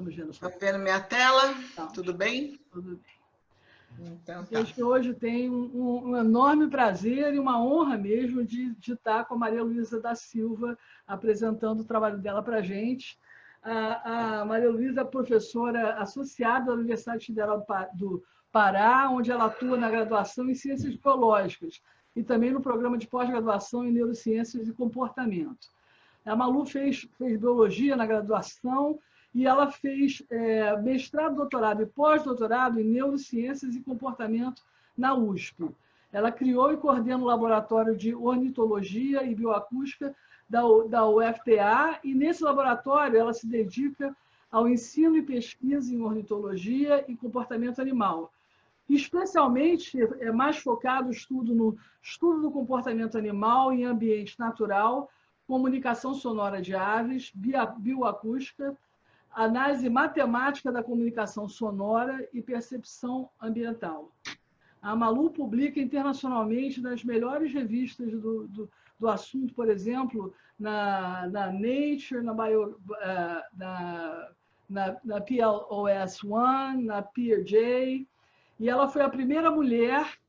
Estamos vendo sua tela. Está vendo minha tela? Não. Tudo bem? Tudo bem. Então, tá. Que hoje tem um enorme prazer e uma honra mesmo de estar com a Maria Luísa da Silva apresentando o trabalho dela para a gente. A Maria Luísa é professora associada da Universidade Federal do Pará, onde ela atua na graduação em Ciências Biológicas e também no programa de pós-graduação em Neurociências e Comportamento. A Malu fez Biologia na graduação e ela fez mestrado, doutorado e pós-doutorado em Neurociências e Comportamento na USP. Ela criou e coordena o Laboratório de Ornitologia e Bioacústica da UFTA, e nesse laboratório ela se dedica ao ensino e pesquisa em ornitologia e comportamento animal. Especialmente, é mais focado no estudo do comportamento animal em ambiente natural, comunicação sonora de aves, bioacústica, análise matemática da comunicação sonora e percepção ambiental. A Malu publica internacionalmente nas melhores revistas do assunto, por exemplo, na Nature, na PLOS One, na PeerJ, e ela foi a primeira mulher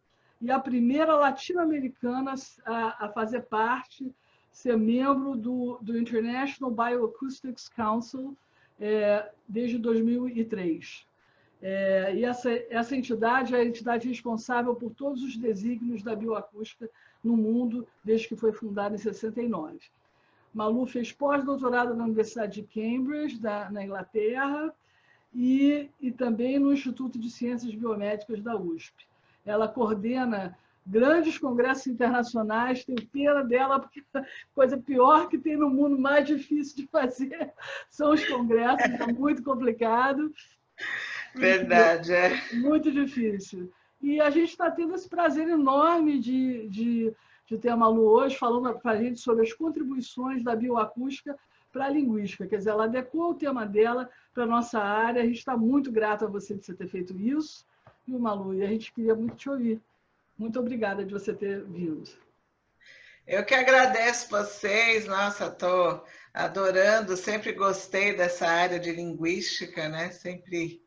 e a primeira latino-americana a fazer parte, ser membro do International Bioacoustics Council desde 2003. E essa entidade é a entidade responsável por todos os desígnios da bioacústica no mundo, desde que foi fundada em 69. Malu fez pós-doutorado na Universidade de Cambridge, na Inglaterra, e também no Instituto de Ciências Biomédicas da USP. Ela coordena grandes congressos internacionais, tenho pena dela, porque a coisa pior que tem no mundo, mais difícil de fazer, são os congressos, é muito complicado. Verdade, é. Muito difícil. E a gente está tendo esse prazer enorme de ter a Malu hoje falando para a gente sobre as contribuições da bioacústica para a linguística. Quer dizer, ela adequou o tema dela para a nossa área. A gente está muito grato a você de você ter feito isso, viu, Malu? E a gente queria muito te ouvir. Muito obrigada de você ter vindo. Eu que agradeço vocês. Nossa, estou adorando. Sempre gostei dessa área de linguística, né? Sempre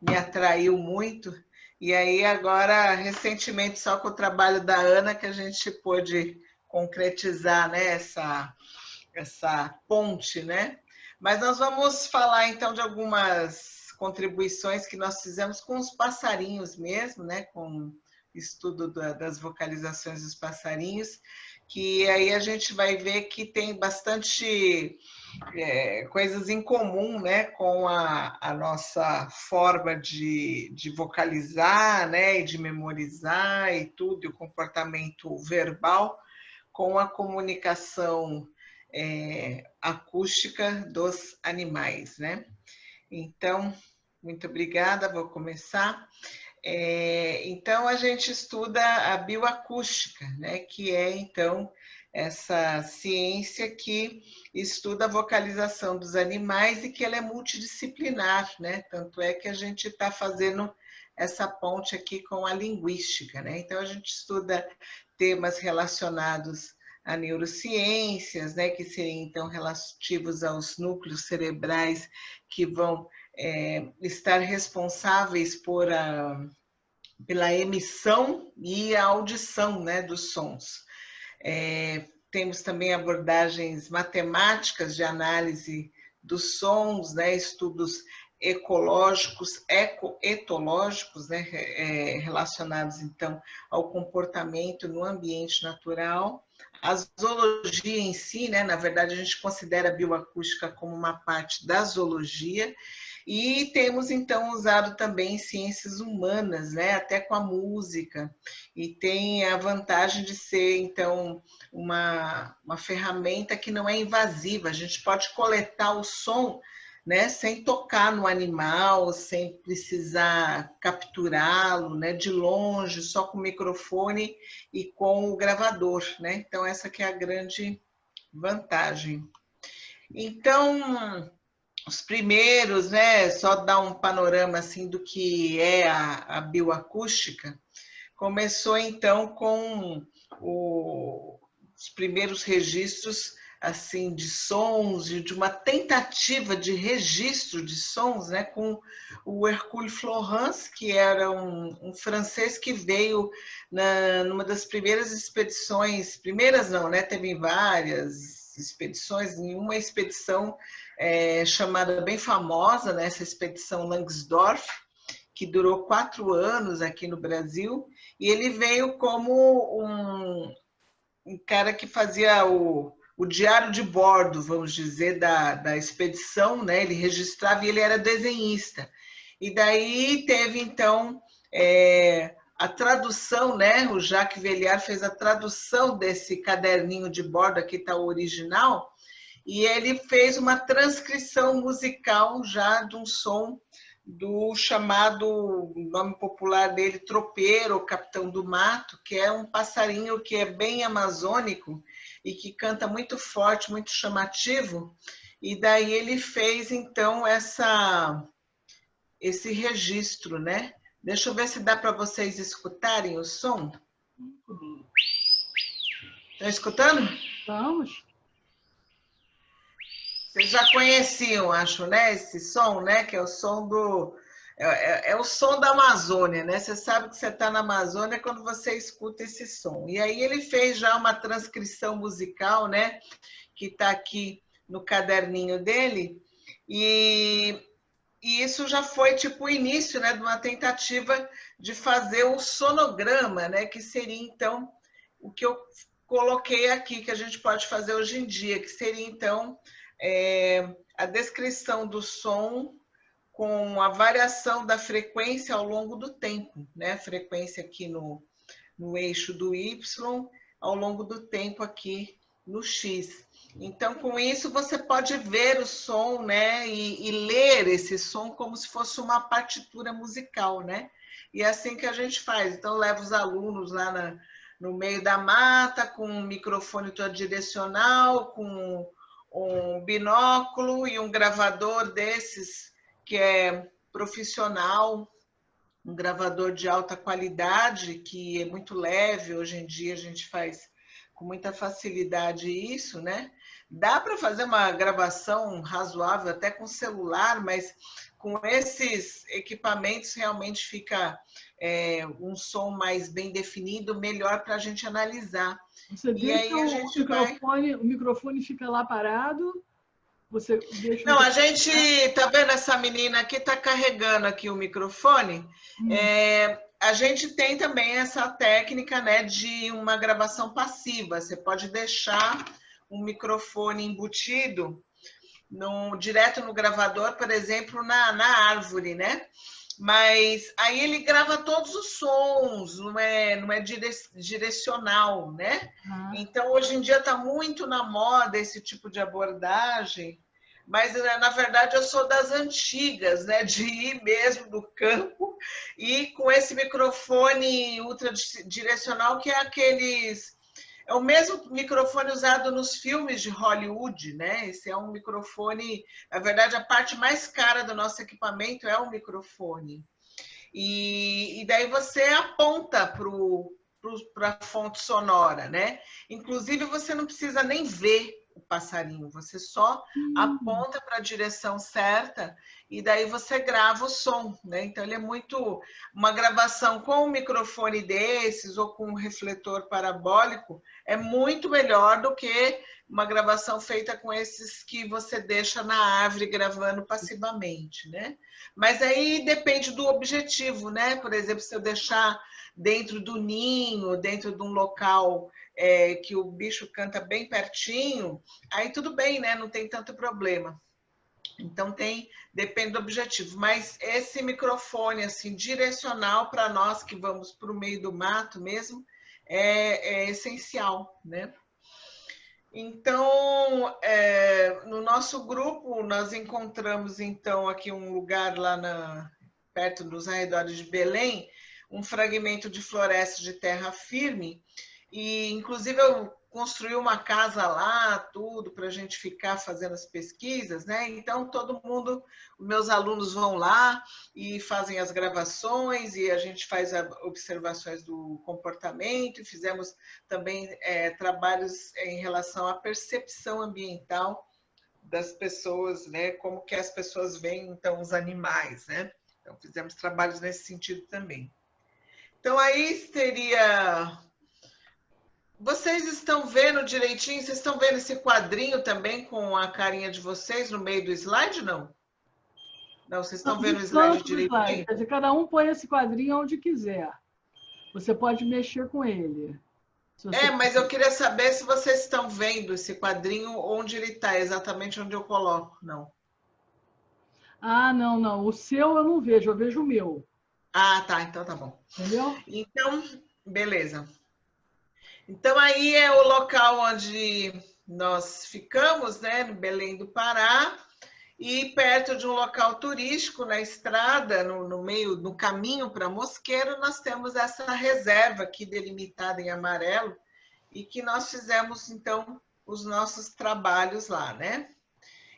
me atraiu muito. E aí, agora, recentemente, só com o trabalho da Ana, que a gente pôde concretizar, né, essa ponte, né? Mas nós vamos falar, então, de algumas contribuições que nós fizemos com os passarinhos mesmo, né? Com o estudo das vocalizações dos passarinhos, que aí a gente vai ver que tem bastante coisas em comum, né, com a nossa forma de vocalizar, né, e de memorizar e tudo, e o comportamento verbal com a comunicação acústica dos animais, né? Então, muito obrigada, vou começar. Então, a gente estuda a bioacústica, né, que é, então, essa ciência que estuda a vocalização dos animais e que ela é multidisciplinar, né? Tanto é que a gente está fazendo essa ponte aqui com a linguística, né? Então, a gente estuda temas relacionados a neurociências, né, que seriam, então, relativos aos núcleos cerebrais que vão estar responsáveis pela emissão e a audição, né, dos sons. Temos também abordagens matemáticas de análise dos sons, né, estudos ecológicos, ecoetológicos, né, relacionados, então, ao comportamento no ambiente natural. A zoologia em si, né, na verdade, a gente considera a bioacústica como uma parte da zoologia, e temos, então, usado também ciências humanas, né, até com a música, e tem a vantagem de ser, então, uma ferramenta que não é invasiva. A gente pode coletar o som, né, sem tocar no animal, sem precisar capturá-lo, né, de longe, só com o microfone e com o gravador, né? Então, essa que é a grande vantagem. Então, os primeiros, né, só dar um panorama assim do que é a bioacústica, começou então com os primeiros registros assim de sons, de uma tentativa de registro de sons, né, com o Hercule Florence, que era um francês que veio numa das primeiras expedições, primeiras não, né, teve várias expedições, em uma expedição chamada bem famosa, né, essa expedição Langsdorff, que durou 4 anos aqui no Brasil, e ele veio como um cara que fazia o diário de bordo, vamos dizer, da expedição, né? Ele registrava e ele era desenhista. E daí teve, então, a tradução, né? O Jacques Velliard fez a tradução desse caderninho de bordo, aqui está o original, e ele fez uma transcrição musical já de um som do chamado, nome popular dele, tropeiro, ou capitão do mato, que é um passarinho que é bem amazônico e que canta muito forte, muito chamativo. E daí ele fez, então, esse registro, né? Deixa eu ver se dá para vocês escutarem o som. Estão escutando? Vamos. Vocês já conheciam, acho, né? Esse som, né? Que é o som do... É o som da Amazônia, né? Você sabe que você está na Amazônia quando você escuta esse som. E aí ele fez já uma transcrição musical, né? Que está aqui no caderninho dele. E isso já foi tipo o início, né? De uma tentativa de fazer o sonograma, né? Que seria, então, o que eu coloquei aqui, que a gente pode fazer hoje em dia, que seria, então... a descrição do som com a variação da frequência ao longo do tempo, né? A frequência aqui no eixo do Y, ao longo do tempo aqui no X. Então, com isso, você pode ver o som, né? E ler esse som como se fosse uma partitura musical, né? E é assim que a gente faz. Então, leva os alunos lá no meio da mata, com um microfone todo direcional, com um binóculo e um gravador desses que é profissional, um gravador de alta qualidade, que é muito leve, hoje em dia a gente faz com muita facilidade isso, né? Dá para fazer uma gravação razoável até com celular, mas com esses equipamentos realmente fica um som mais bem definido, melhor para a gente analisar. Você deixa o microfone fica lá parado, você deixa... Não, a gente tá vendo essa menina aqui, tá carregando aqui o microfone. A gente tem também essa técnica, né, de uma gravação passiva. Você pode deixar um microfone embutido direto no gravador, por exemplo, na árvore, né? Mas aí ele grava todos os sons, não é direcional, né? Então, hoje em dia está muito na moda esse tipo de abordagem, mas, na verdade, eu sou das antigas, né? De ir mesmo no campo e com esse microfone ultradirecional, que é aqueles... É o mesmo microfone usado nos filmes de Hollywood, né? Esse é um microfone... Na verdade, a parte mais cara do nosso equipamento é o microfone. E daí você aponta para a fonte sonora, né? Inclusive, você não precisa nem ver o passarinho, você só aponta para a direção certa e daí você grava o som, né? Então, ele é muito... Uma gravação com um microfone desses ou com um refletor parabólico é muito melhor do que uma gravação feita com esses que você deixa na árvore gravando passivamente, né? Mas aí depende do objetivo, né? Por exemplo, se eu deixar dentro do ninho, dentro de um local que o bicho canta bem pertinho, aí tudo bem, né? Não tem tanto problema. Então, depende do objetivo. Mas esse microfone, assim, direcional para nós que vamos para o meio do mato mesmo, é essencial, né? Então, no nosso grupo, nós encontramos, então, aqui um lugar lá perto dos arredores de Belém, um fragmento de floresta de terra firme, e, inclusive, eu construiu uma casa lá, tudo, para a gente ficar fazendo as pesquisas, né? Então, todo mundo, meus alunos vão lá e fazem as gravações e a gente faz observações do comportamento e fizemos também trabalhos em relação à percepção ambiental das pessoas, né? Como que as pessoas veem, então, os animais, né? Então, fizemos trabalhos nesse sentido também. Então, aí seria... Vocês estão vendo direitinho? Vocês estão vendo esse quadrinho também com a carinha de vocês no meio do slide, não? Não, vocês estão vendo o slide direitinho? Quer dizer, cada um põe esse quadrinho onde quiser. Você pode mexer com ele. Mas eu queria saber se vocês estão vendo esse quadrinho, onde ele está, exatamente onde eu coloco, não. Ah, não, não. O seu eu não vejo, eu vejo o meu. Ah, tá, então tá bom. Entendeu? Então, beleza. Então, aí é o local onde nós ficamos, né, no Belém do Pará, e perto de um local turístico, na estrada, no meio, no caminho para Mosqueiro, nós temos essa reserva aqui delimitada em amarelo, e que nós fizemos, então, os nossos trabalhos lá, né?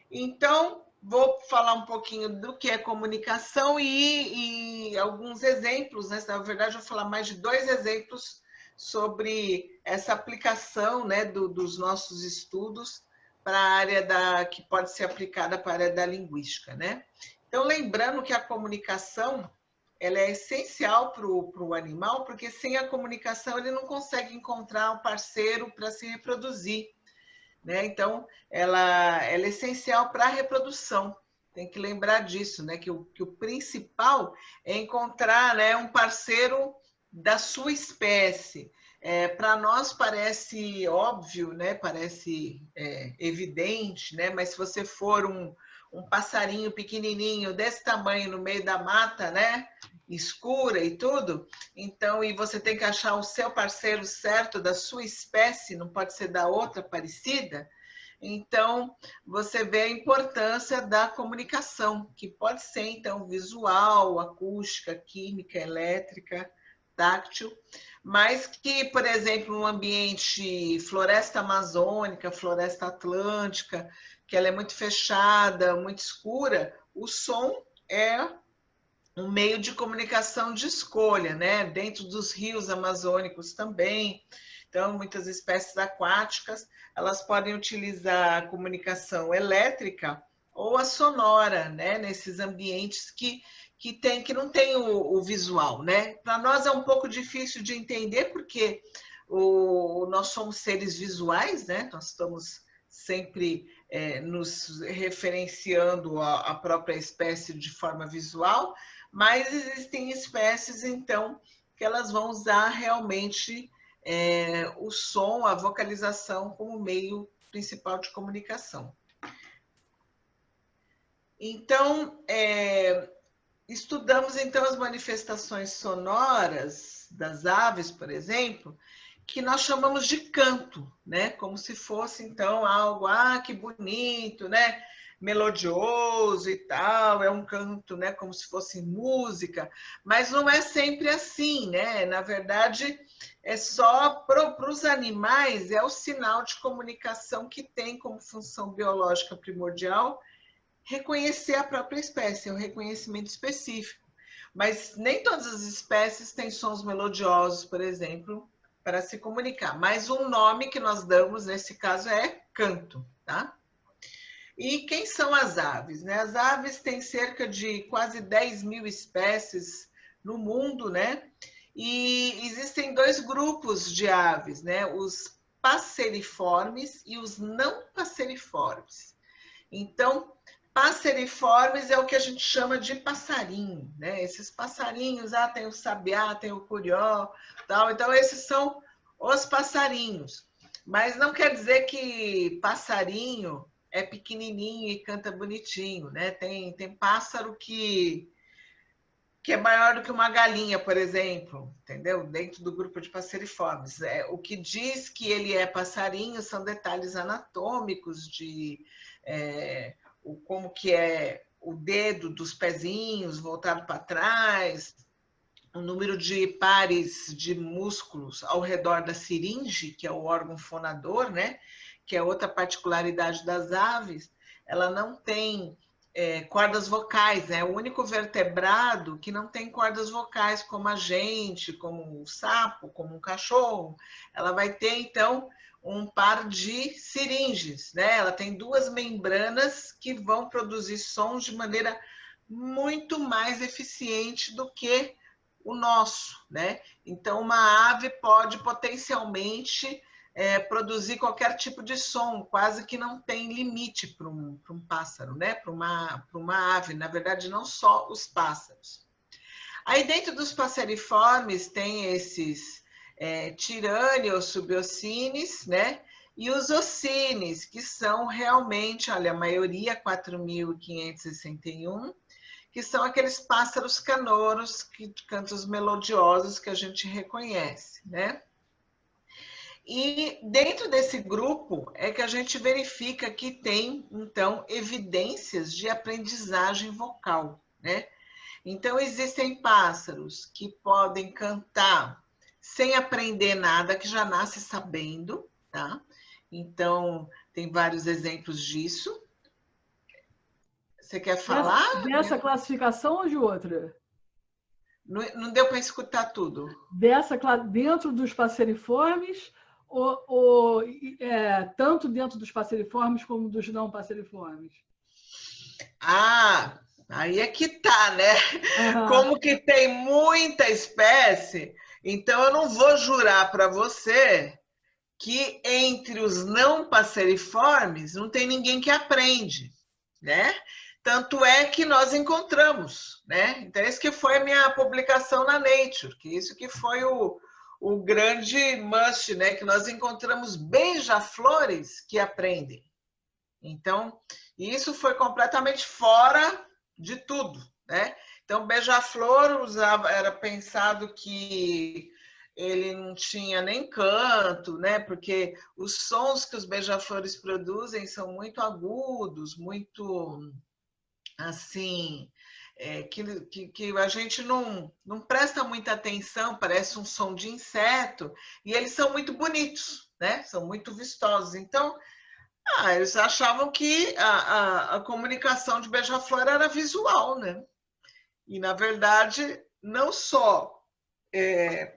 Então, vou falar um pouquinho do que é comunicação e alguns exemplos, né? Na verdade, eu vou falar mais de 2 exemplos sobre essa aplicação, né, dos nossos estudos para a área que pode ser aplicada para a área da linguística, né? Então, lembrando que a comunicação ela é essencial para o animal, porque sem a comunicação ele não consegue encontrar um parceiro para se reproduzir, né? Então, ela é essencial para a reprodução. Tem que lembrar disso, né? Que o principal é encontrar, né, um parceiro da sua espécie. Para nós parece óbvio, né? Parece evidente, né? Mas se você for um passarinho pequenininho desse tamanho no meio da mata, né? Escura e tudo, então, e você tem que achar o seu parceiro certo da sua espécie, não pode ser da outra parecida. Então, você vê a importância da comunicação, que pode ser, então, visual, acústica, química, elétrica, táctil, mas que, por exemplo, no ambiente floresta amazônica, floresta atlântica, que ela é muito fechada, muito escura, o som é um meio de comunicação de escolha, né? Dentro dos rios amazônicos também. Então, muitas espécies aquáticas, elas podem utilizar a comunicação elétrica ou a sonora, né? Nesses ambientes que não tem o visual, né? Para nós é um pouco difícil de entender, porque nós somos seres visuais, né? Nós estamos sempre nos referenciando à própria espécie de forma visual, mas existem espécies, então, que elas vão usar realmente o som, a vocalização como meio principal de comunicação. Então, estudamos então as manifestações sonoras das aves, por exemplo, que nós chamamos de canto, né? Como se fosse então algo, que bonito, né? Melodioso e tal, é um canto, né? Como se fosse música, mas não é sempre assim, né? Na verdade, é só para os animais, é o sinal de comunicação que tem como função biológica primordial reconhecer a própria espécie, é um reconhecimento específico. Mas nem todas as espécies têm sons melodiosos, por exemplo, para se comunicar. Mas um nome que nós damos nesse caso é canto, tá? E quem são as aves, né? As aves têm cerca de quase 10 mil espécies no mundo, né? E existem 2 grupos de aves, né? Os passeriformes e os não passeriformes. Então, passeriformes é o que a gente chama de passarinho, né? Esses passarinhos, tem o sabiá, tem o curió, tal. Então, esses são os passarinhos. Mas não quer dizer que passarinho é pequenininho e canta bonitinho, né? Tem pássaro que é maior do que uma galinha, por exemplo, entendeu? Dentro do grupo de passeriformes. O que diz que ele é passarinho são detalhes anatômicos de como que é o dedo dos pezinhos voltado para trás, o número de pares de músculos ao redor da siringe, que é o órgão fonador, né? Que é outra particularidade das aves, ela não tem cordas vocais, né? O único vertebrado que não tem cordas vocais, como a gente, como um sapo, como um cachorro. Ela vai ter, então, um par de siringes, né? Ela tem duas membranas que vão produzir sons de maneira muito mais eficiente do que o nosso, né? Então, uma ave pode potencialmente produzir qualquer tipo de som, quase que não tem limite para um pássaro, né? Para uma ave, na verdade, não só os pássaros. Aí, dentro dos passeriformes, tem esses tirâneos, subiocines, né? E os ocines, que são realmente, olha, a maioria, 4.561, que são aqueles pássaros canouros, que cantos melodiosos que a gente reconhece, né? E dentro desse grupo é que a gente verifica que tem, então, evidências de aprendizagem vocal, né? Então, existem pássaros que podem cantar sem aprender nada, que já nasce sabendo, tá? Então, tem vários exemplos disso. Você quer falar? Dessa classificação ou de outra? Não deu para escutar tudo. Dentro dos passeriformes, tanto dentro dos passeriformes como dos não passeriformes? Ah, aí é que tá, né? Como que tem muita espécie, então eu não vou jurar para você que entre os não passeriformes não tem ninguém que aprende, né? Tanto é que nós encontramos, né? Então, esse que foi a minha publicação na Nature, que isso que foi o grande must, né? Que nós encontramos beija-flores que aprendem. Então, isso foi completamente fora de tudo, né? Então, beija-flor era pensado que ele não tinha nem canto, né? Porque os sons que os beija-flores produzem são muito agudos, muito assim, que a gente não presta muita atenção, parece um som de inseto, e eles são muito bonitos, né? São muito vistosos. Então, eles achavam que a comunicação de beija-flor era visual, né? E, na verdade, não só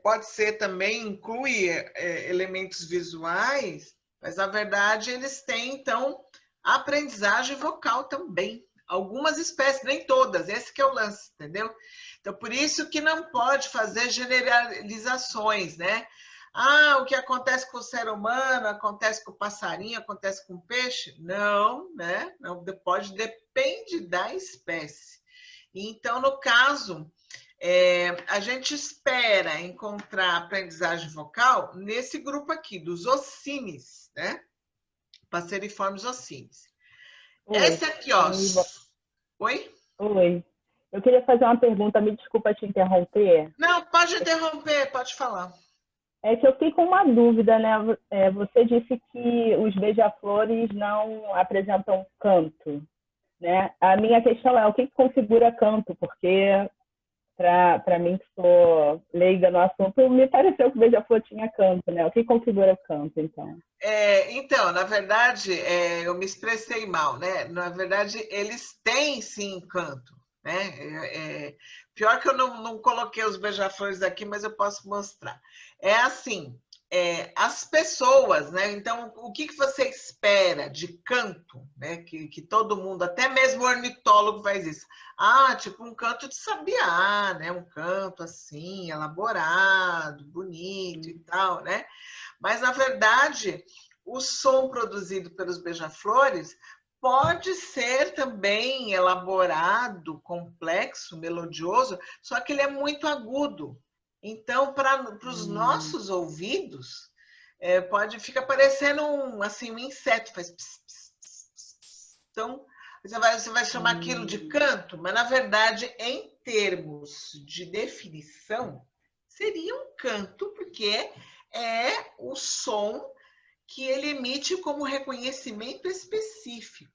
pode ser também, inclui elementos visuais, mas, na verdade, eles têm, então, aprendizagem vocal também. Algumas espécies, nem todas, esse que é o lance, entendeu? Então, por isso que não pode fazer generalizações, né? O que acontece com o ser humano, acontece com o passarinho, acontece com o peixe? Não, né? Não pode, depende da espécie. Então, no caso, a gente espera encontrar aprendizagem vocal nesse grupo aqui, dos ocines, né? Passeriformes ocines. Esse aqui, ó. Oi? Oi. Eu queria fazer uma pergunta, me desculpa te interromper. Não, pode interromper, pode falar. É que eu fiquei com uma dúvida, né? Você disse que os beija-flores não apresentam canto, né? A minha questão é o que configura canto, porque para mim que sou leiga no assunto, me pareceu que o beija-flor tinha canto, né? O que configura o canto, então? Então, na verdade, eu me expressei mal, né? Na verdade, eles têm sim canto, né? Pior que eu não coloquei os beija-flores aqui, mas eu posso mostrar. É assim, as pessoas, né? Então, o que você espera de canto, né? Que todo mundo, até mesmo o ornitólogo faz isso. Tipo um canto de sabiá, né? Um canto assim, elaborado, bonito e tal, né? Mas, na verdade, o som produzido pelos beija-flores pode ser também elaborado, complexo, melodioso, só que ele é muito agudo. Então, para os nossos ouvidos, fica parecendo um inseto, faz pss, pss, pss, pss. Então, você vai chamar aquilo de canto, mas, na verdade, em termos de definição, seria um canto, porque é o som que ele emite como reconhecimento específico.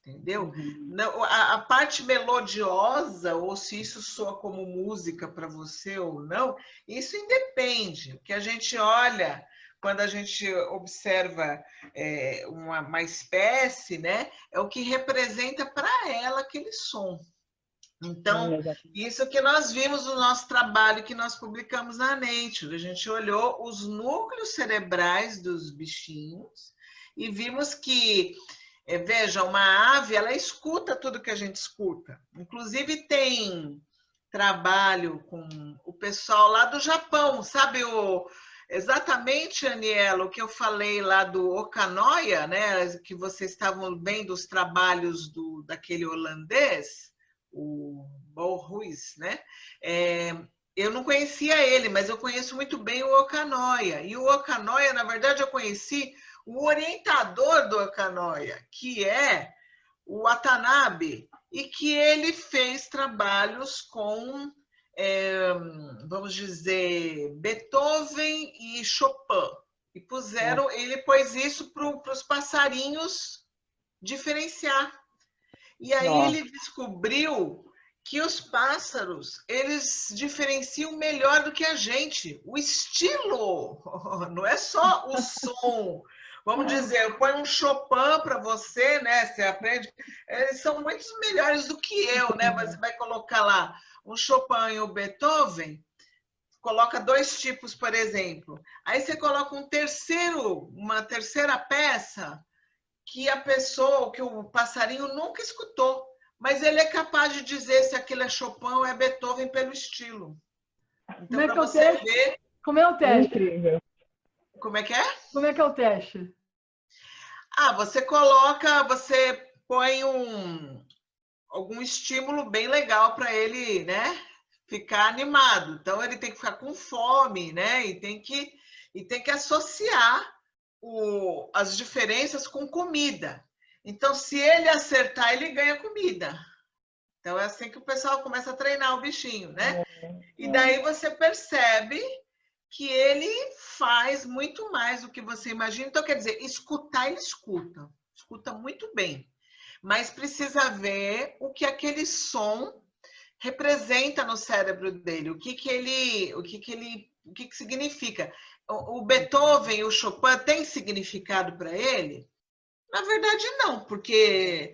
entendeu? Não, a parte melodiosa, ou se isso soa como música para você ou não, isso independe. O que a gente olha quando a gente observa uma espécie, né, é o que representa para ela aquele som. Então, isso que nós vimos no nosso trabalho que nós publicamos na Nature. A gente olhou os núcleos cerebrais dos bichinhos e vimos que, veja, uma ave, ela escuta tudo que a gente escuta. Inclusive, tem trabalho com o pessoal lá do Japão, sabe exatamente, Aniela, o que eu falei lá do Okanoya, né, que vocês estavam vendo os trabalhos daquele holandês, o Bo Ruiz, né? Eu não conhecia ele, mas eu conheço muito bem o Okanoya. E o Okanoya, na verdade, eu conheci o orientador do Okanoya, que é o Watanabe, e que ele fez trabalhos com, vamos dizer, Beethoven e Chopin. E ele pôs isso para os passarinhos diferenciar. E aí ele descobriu que os pássaros, eles diferenciam melhor do que a gente. O estilo, não é só o som. Vamos dizer, eu ponho um Chopin para você, né? Você aprende. Eles são muito melhores do que eu, né? Você vai colocar lá um Chopin e um Beethoven, coloca 2 tipos, por exemplo. Aí você coloca uma terceira peça, que que o passarinho nunca escutou, mas ele é capaz de dizer se aquilo é Chopin ou é Beethoven pelo estilo. Então, para você ver... Como é o teste? Incrível. Como é que é? Como é que é o teste? Você põe algum estímulo bem legal para ele, né, ficar animado. Então, ele tem que ficar com fome, né, e tem que associar as diferenças com comida. Então, se ele acertar, ele ganha comida. Então, é assim que o pessoal começa a treinar o bichinho, né? E daí você percebe que ele faz muito mais do que você imagina. Então, quer dizer, escutar, ele escuta muito bem. Mas precisa ver o que aquele som representa no cérebro dele, o que significa. O Beethoven e o Chopin têm significado para ele? Na verdade, não, porque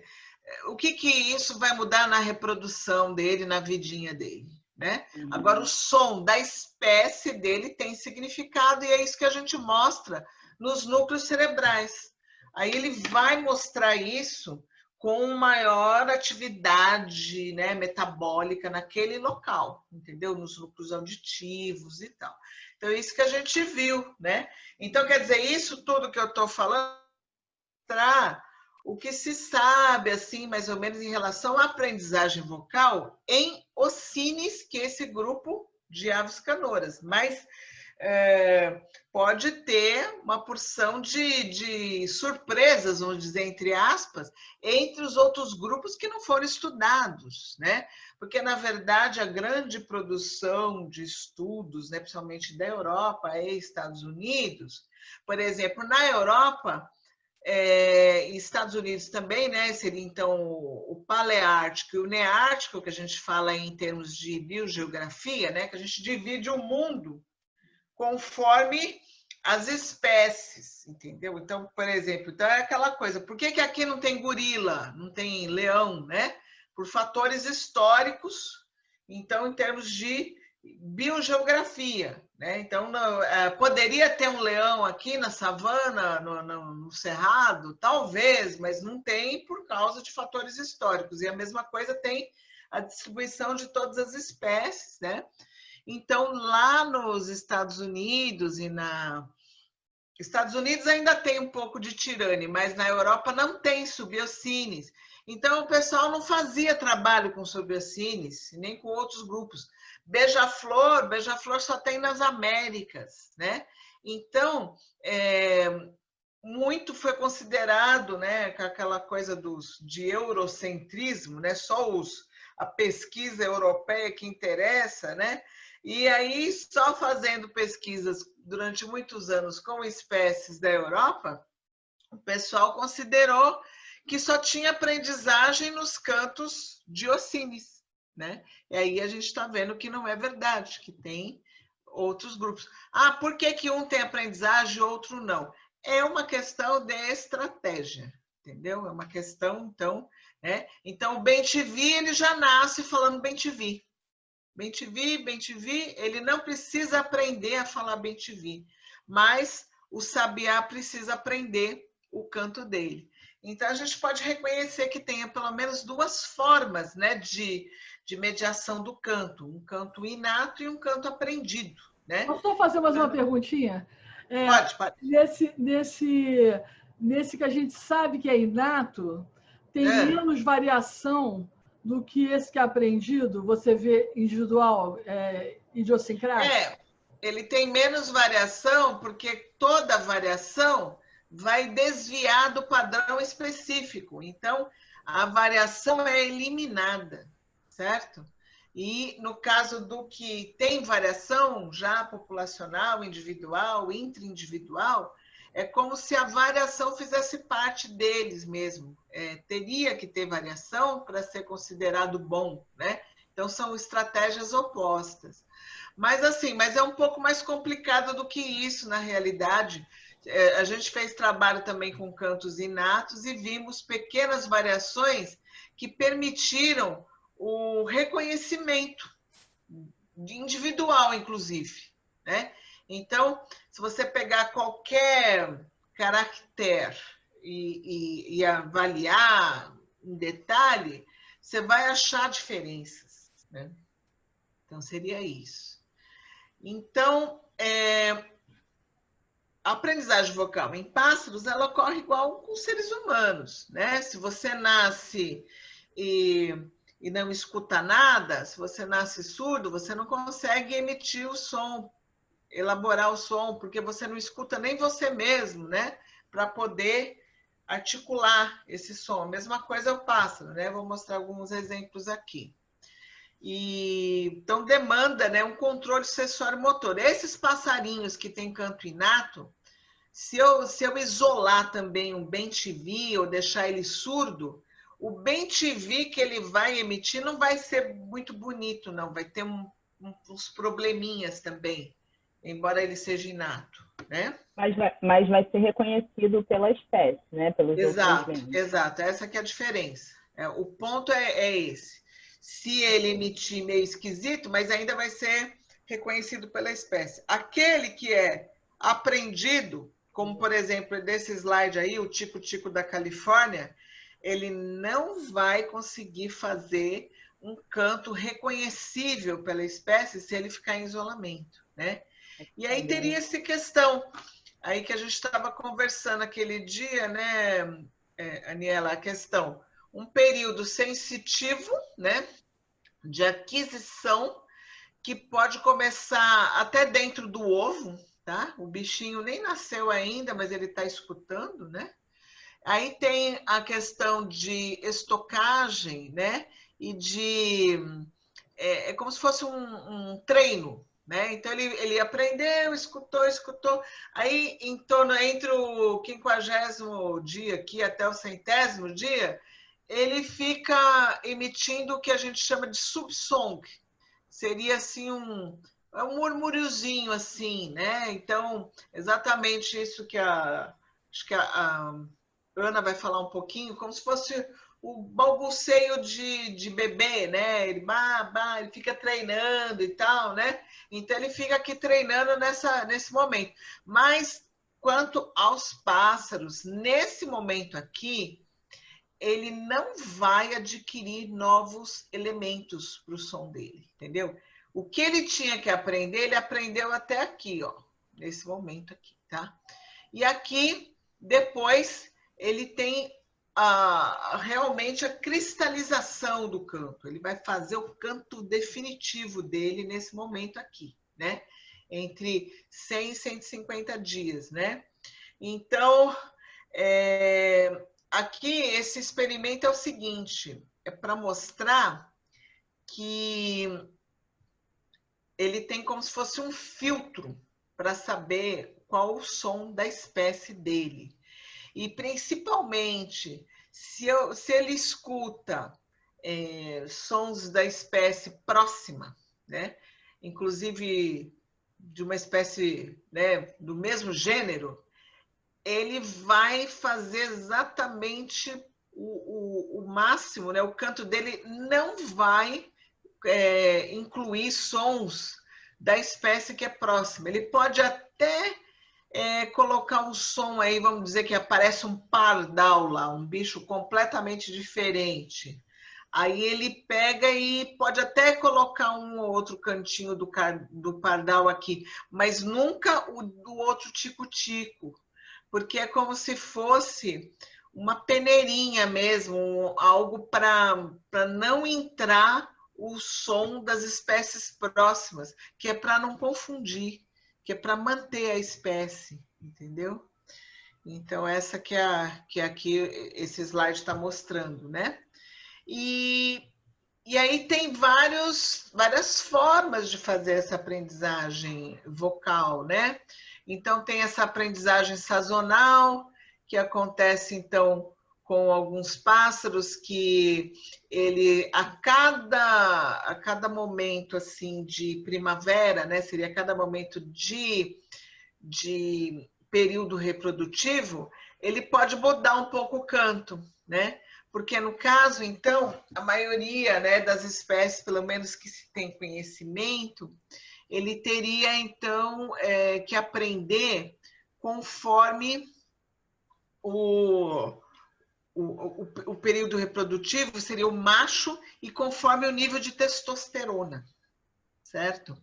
o que isso vai mudar na reprodução dele, na vidinha dele, né? Agora, o som da espécie dele tem significado e é isso que a gente mostra nos núcleos cerebrais. Aí ele vai mostrar isso com maior atividade, né, metabólica naquele local, entendeu? Nos núcleos auditivos e tal. Então, é isso que a gente viu, né? Então, quer dizer, isso tudo que eu estou falando, o que se sabe, assim, mais ou menos, em relação à aprendizagem vocal em ocíneos, que é esse grupo de aves canoras. Mas pode ter uma porção de surpresas, vamos dizer, entre aspas, entre os outros grupos que não foram estudados, né? Porque, na verdade, a grande produção de estudos, né, principalmente da Europa e Estados Unidos, por exemplo, na Europa, e Estados Unidos também, né? Seria então o Paleártico e o Neártico, que a gente fala em termos de biogeografia, né? Que a gente divide o mundo conforme as espécies, entendeu? Então, por exemplo, então é aquela coisa, por que aqui não tem gorila, não tem leão, né? Por fatores históricos, então, em termos de biogeografia, né? Então, poderia ter um leão aqui na savana, no cerrado, talvez, mas não tem por causa de fatores históricos. E a mesma coisa tem a distribuição de todas as espécies, né? Então, lá nos Estados Unidos Estados Unidos ainda tem um pouco de tirane, mas na Europa não tem subiocines. Então, o pessoal não fazia trabalho com subiocines, nem com outros grupos. Beija-flor só tem nas Américas, né? Então, muito foi considerado, né, aquela coisa de eurocentrismo, né? Só a pesquisa europeia que interessa, né? E aí, só fazendo pesquisas durante muitos anos com espécies da Europa, o pessoal considerou que só tinha aprendizagem nos cantos diocenes, né? E aí a gente está vendo que não é verdade, que tem outros grupos. Ah, por que que um tem aprendizagem e outro não? É uma questão de estratégia, entendeu? É uma questão, então, né? Então, o Bem-te-vi, ele já nasce falando Bem-te-vi. Bem-te-vi, ele não precisa aprender a falar Bem-te-vi, mas o sabiá precisa aprender o canto dele. Então, a gente pode reconhecer que tem pelo menos duas formas, né, de mediação do canto, um canto inato e um canto aprendido, né? Posso só fazer mais uma perguntinha? Pode. Nesse que a gente sabe que é inato, tem menos variação do que esse que é aprendido? Você vê individual, idiosincrático? Ele tem menos variação porque toda variação vai desviar do padrão específico. Então, a variação é eliminada, certo? E no caso do que tem variação já populacional, individual, intraindividual, é como se a variação fizesse parte deles mesmo. Teria que ter variação para ser considerado bom, né? Então, são estratégias opostas. Mas é um pouco mais complicado do que isso, na realidade. A gente fez trabalho também com cantos inatos e vimos pequenas variações que permitiram o reconhecimento individual, inclusive, né? Então, se você pegar qualquer caractere e avaliar em detalhe, você vai achar diferenças, né? Então, seria isso. Então, a aprendizagem vocal em pássaros, ela ocorre igual com seres humanos, né? Se você nasce e não escuta nada, se você nasce surdo, você não consegue emitir o som, elaborar o som, porque você não escuta nem você mesmo, né? Para poder articular esse som. A mesma coisa é o pássaro, né? Vou mostrar alguns exemplos aqui. Então, demanda, né, um controle sensório-motor. Esses passarinhos que têm canto inato, se eu isolar também um bem-te-vi ou deixar ele surdo, o bem-te-vi que ele vai emitir não vai ser muito bonito, não. Vai ter uns probleminhas também, embora ele seja inato, né? Mas vai ser reconhecido pela espécie, né? Pelos exato. Essa que é a diferença. O ponto é esse. Se ele emitir meio esquisito, mas ainda vai ser reconhecido pela espécie. Aquele que é aprendido, como por exemplo desse slide aí, o tico-tico da Califórnia, ele não vai conseguir fazer um canto reconhecível pela espécie se ele ficar em isolamento, né? E aí teria essa questão aí que a gente estava conversando aquele dia, né, Aniela, a questão, um período sensitivo, né, de aquisição, que pode começar até dentro do ovo, tá? O bichinho nem nasceu ainda, mas ele está escutando, né? Aí tem a questão de estocagem, né? E é como se fosse um treino, né? Então ele aprendeu, escutou, aí em torno entre o 50º dia aqui até o 100º dia, ele fica emitindo o que a gente chama de subsong. Seria assim um murmúriozinho assim, né? Então, exatamente isso que acho que a Ana vai falar um pouquinho, como se fosse o balbuceio de bebê, né? Ele fica treinando e tal, né? Então ele fica aqui treinando nesse momento. Mas quanto aos pássaros, nesse momento aqui, ele não vai adquirir novos elementos para o som dele, entendeu? O que ele tinha que aprender, ele aprendeu até aqui, ó, nesse momento aqui, tá? E aqui, depois, ele tem realmente a cristalização do canto. Ele vai fazer o canto definitivo dele nesse momento aqui, né? Entre 100 e 150 dias, né? Então, aqui, esse experimento é o seguinte, é para mostrar que ele tem como se fosse um filtro para saber qual o som da espécie dele. E, principalmente, se ele escuta sons da espécie próxima, né? Inclusive de uma espécie, né, do mesmo gênero, ele vai fazer exatamente o máximo, né? O canto dele não vai incluir sons da espécie que é próxima. Ele pode até colocar um som aí, vamos dizer que aparece um pardal lá, um bicho completamente diferente. Aí ele pega e pode até colocar um ou outro cantinho do pardal aqui, mas nunca o do outro tico-tico, porque é como se fosse uma peneirinha mesmo, algo para não entrar o som das espécies próximas, que é para não confundir, que é para manter a espécie, entendeu? Então, essa que aqui esse slide está mostrando, né? E aí tem várias formas de fazer essa aprendizagem vocal, né? Então, tem essa aprendizagem sazonal, que acontece, então, com alguns pássaros que ele, a cada momento, assim, de primavera, né? Seria a cada momento de período reprodutivo, ele pode mudar um pouco o canto, né? Porque, no caso, então, a maioria, né, das espécies, pelo menos que se tem conhecimento, ele teria, então, que aprender conforme o período reprodutivo, seria o macho, e conforme o nível de testosterona, certo?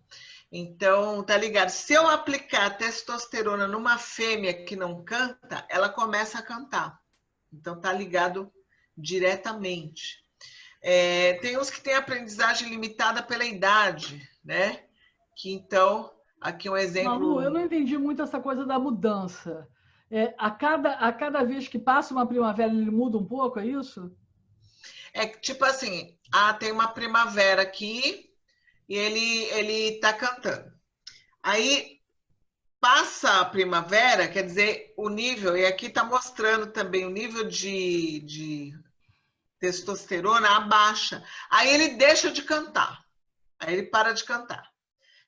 Então, tá ligado? Se eu aplicar testosterona numa fêmea que não canta, ela começa a cantar. Então, tá ligado diretamente. Tem uns que têm aprendizagem limitada pela idade, né? Que então, aqui um exemplo. Malu, eu não entendi muito essa coisa da mudança. A cada vez que passa uma primavera, ele muda um pouco, é isso? Tipo assim, tem uma primavera aqui e ele tá cantando. Aí passa a primavera, quer dizer, o nível, e aqui está mostrando também o nível de testosterona abaixa. Aí ele deixa de cantar. Aí ele para de cantar.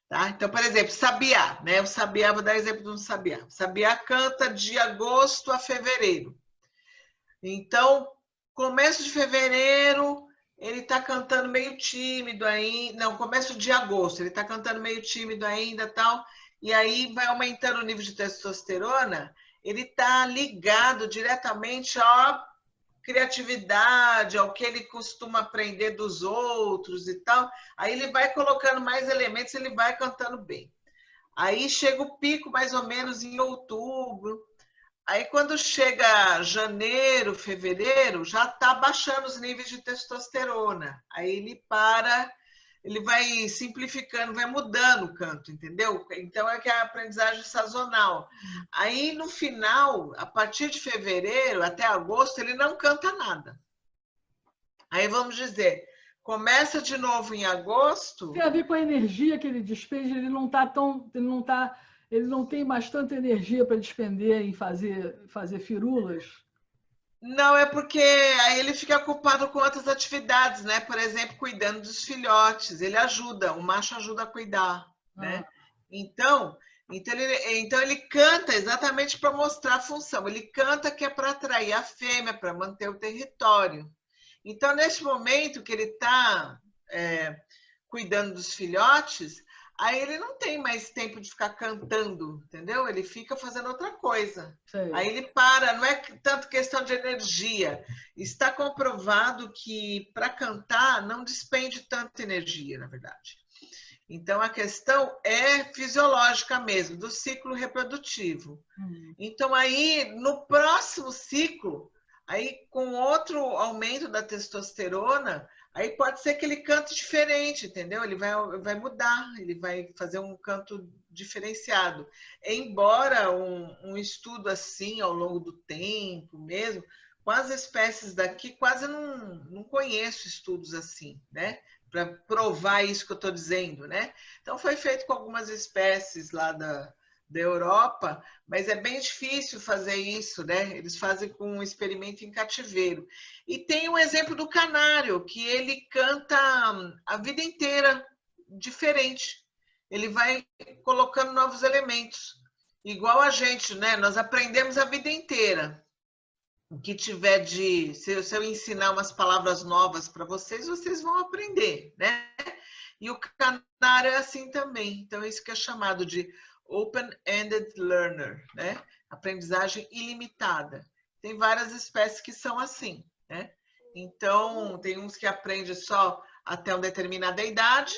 Tá? Então, por exemplo, sabiá, né? O sabiá, vou dar exemplo de um sabiá. O sabiá canta de agosto a fevereiro. Então, começo de fevereiro, ele está cantando meio tímido ainda. Não, começo de agosto, ele está cantando meio tímido ainda, tal. E aí vai aumentando o nível de testosterona. Ele está ligado diretamente à criatividade, ao que ele costuma aprender dos outros e tal. Aí ele vai colocando mais elementos, ele vai cantando bem. Aí chega o pico mais ou menos em outubro. Aí quando chega janeiro, fevereiro, já está baixando os níveis de testosterona. Aí ele para, ele vai simplificando, vai mudando o canto, entendeu? Então é que é a aprendizagem sazonal. Aí no final, a partir de fevereiro até agosto, ele não canta nada. Aí vamos dizer, começa de novo em agosto. Tem a ver com a energia que ele despende, ele não tem mais tanta energia para despender em fazer firulas. Não, é porque aí ele fica ocupado com outras atividades, né? Por exemplo, cuidando dos filhotes. Ele ajuda, o macho ajuda a cuidar, né? Então ele canta exatamente para mostrar a função. Ele canta que é para atrair a fêmea, para manter o território. Então, nesse momento que ele está cuidando dos filhotes, aí ele não tem mais tempo de ficar cantando, entendeu? Ele fica fazendo outra coisa. Sei. Aí ele para, não é tanto questão de energia. Está comprovado que para cantar não despende tanta energia, na verdade. Então, a questão é fisiológica mesmo, do ciclo reprodutivo. Então, aí, no próximo ciclo, aí com outro aumento da testosterona, aí pode ser que ele cante diferente, entendeu? Ele vai mudar, ele vai fazer um canto diferenciado. Embora um estudo assim, ao longo do tempo mesmo, com as espécies daqui, quase não conheço estudos assim, né? Para provar isso que eu estou dizendo, né? Então, foi feito com algumas espécies lá da Europa, mas é bem difícil fazer isso, né? Eles fazem com um experimento em cativeiro. E tem o exemplo do canário, que ele canta a vida inteira diferente. Ele vai colocando novos elementos. Igual a gente, né? Nós aprendemos a vida inteira. O que tiver de... Se eu ensinar umas palavras novas para vocês, vocês vão aprender, né? E o canário é assim também. Então, isso que é chamado de open-ended learner, né? Aprendizagem ilimitada. Tem várias espécies que são assim, né? Então, tem uns que aprendem só até uma determinada idade,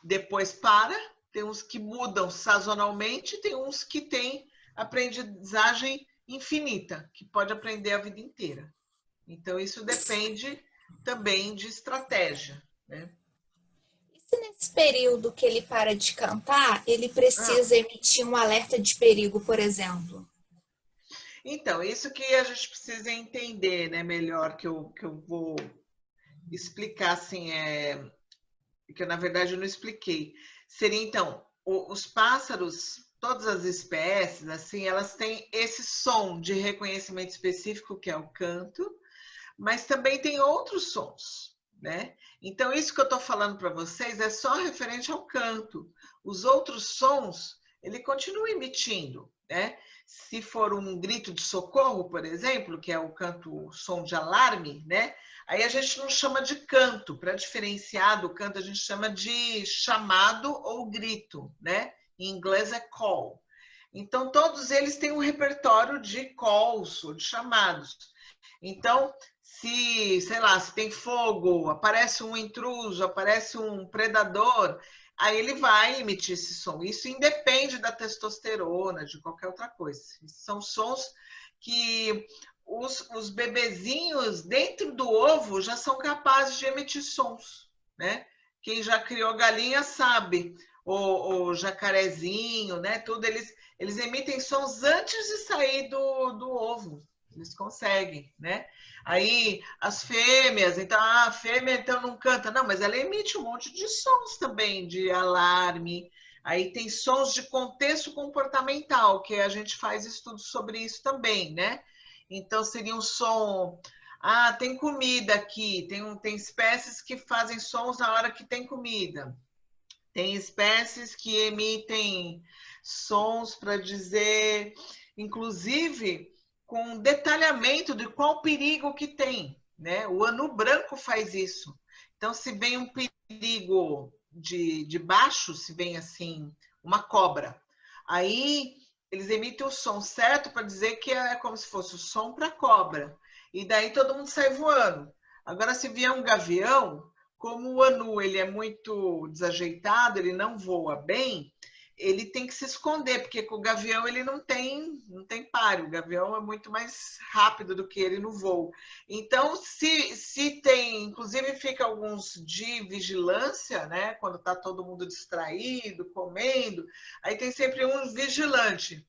depois para, tem uns que mudam sazonalmente, tem uns que têm aprendizagem infinita, que pode aprender a vida inteira. Então, isso depende também de estratégia, né? E se nesse período que ele para de cantar, ele precisa emitir um alerta de perigo, por exemplo? Então, isso que a gente precisa entender, né, melhor, que eu vou explicar, assim, que eu, na verdade, eu não expliquei. Seria, então, os pássaros, todas as espécies, assim, elas têm esse som de reconhecimento específico, que é o canto, mas também tem outros sons, né? Então, isso que eu estou falando para vocês é só referente ao canto. Os outros sons, ele continua emitindo, né? Se for um grito de socorro, por exemplo, que é o canto, o som de alarme, né? Aí a gente não chama de canto. Para diferenciar do canto, a gente chama de chamado ou grito, né? Em inglês é call. Então, todos eles têm um repertório de calls, ou de chamados. Então, se, sei lá, se tem fogo, aparece um intruso, aparece um predador, aí ele vai emitir esse som. Isso independe da testosterona, de qualquer outra coisa. São sons que os bebezinhos dentro do ovo já são capazes de emitir sons, né? Quem já criou galinha sabe, o jacarezinho, né? Tudo, eles emitem sons antes de sair do ovo. Eles conseguem, né? Aí as fêmeas, então a fêmea então não canta, não, mas ela emite um monte de sons também, de alarme. Aí tem sons de contexto comportamental, que a gente faz estudos sobre isso também, né? Então seria um som, tem comida aqui, tem espécies que fazem sons na hora que tem comida. Tem espécies que emitem sons para dizer, inclusive, com detalhamento de qual perigo que tem, né? O anu branco faz isso. Então, se vem um perigo de baixo, se vem assim, uma cobra, aí eles emitem o som certo para dizer que é como se fosse o som para cobra. E daí todo mundo sai voando. Agora, se vier um gavião, como o anu ele é muito desajeitado, ele não voa bem, ele tem que se esconder, porque com o gavião ele não tem páreo. O gavião é muito mais rápido do que ele no voo. Então, se tem, inclusive fica alguns de vigilância, né? Quando está todo mundo distraído, comendo, aí tem sempre um vigilante.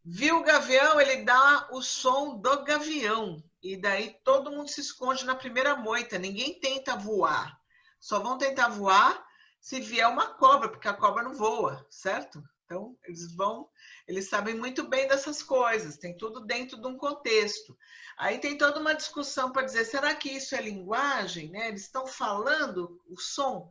Viu o gavião, ele dá o som do gavião. E daí todo mundo se esconde na primeira moita, ninguém tenta voar. Só vão tentar voar se vier uma cobra, porque a cobra não voa, certo? Então, eles sabem muito bem dessas coisas, tem tudo dentro de um contexto. Aí tem toda uma discussão para dizer, será que isso é linguagem? Né? Eles estão falando o som.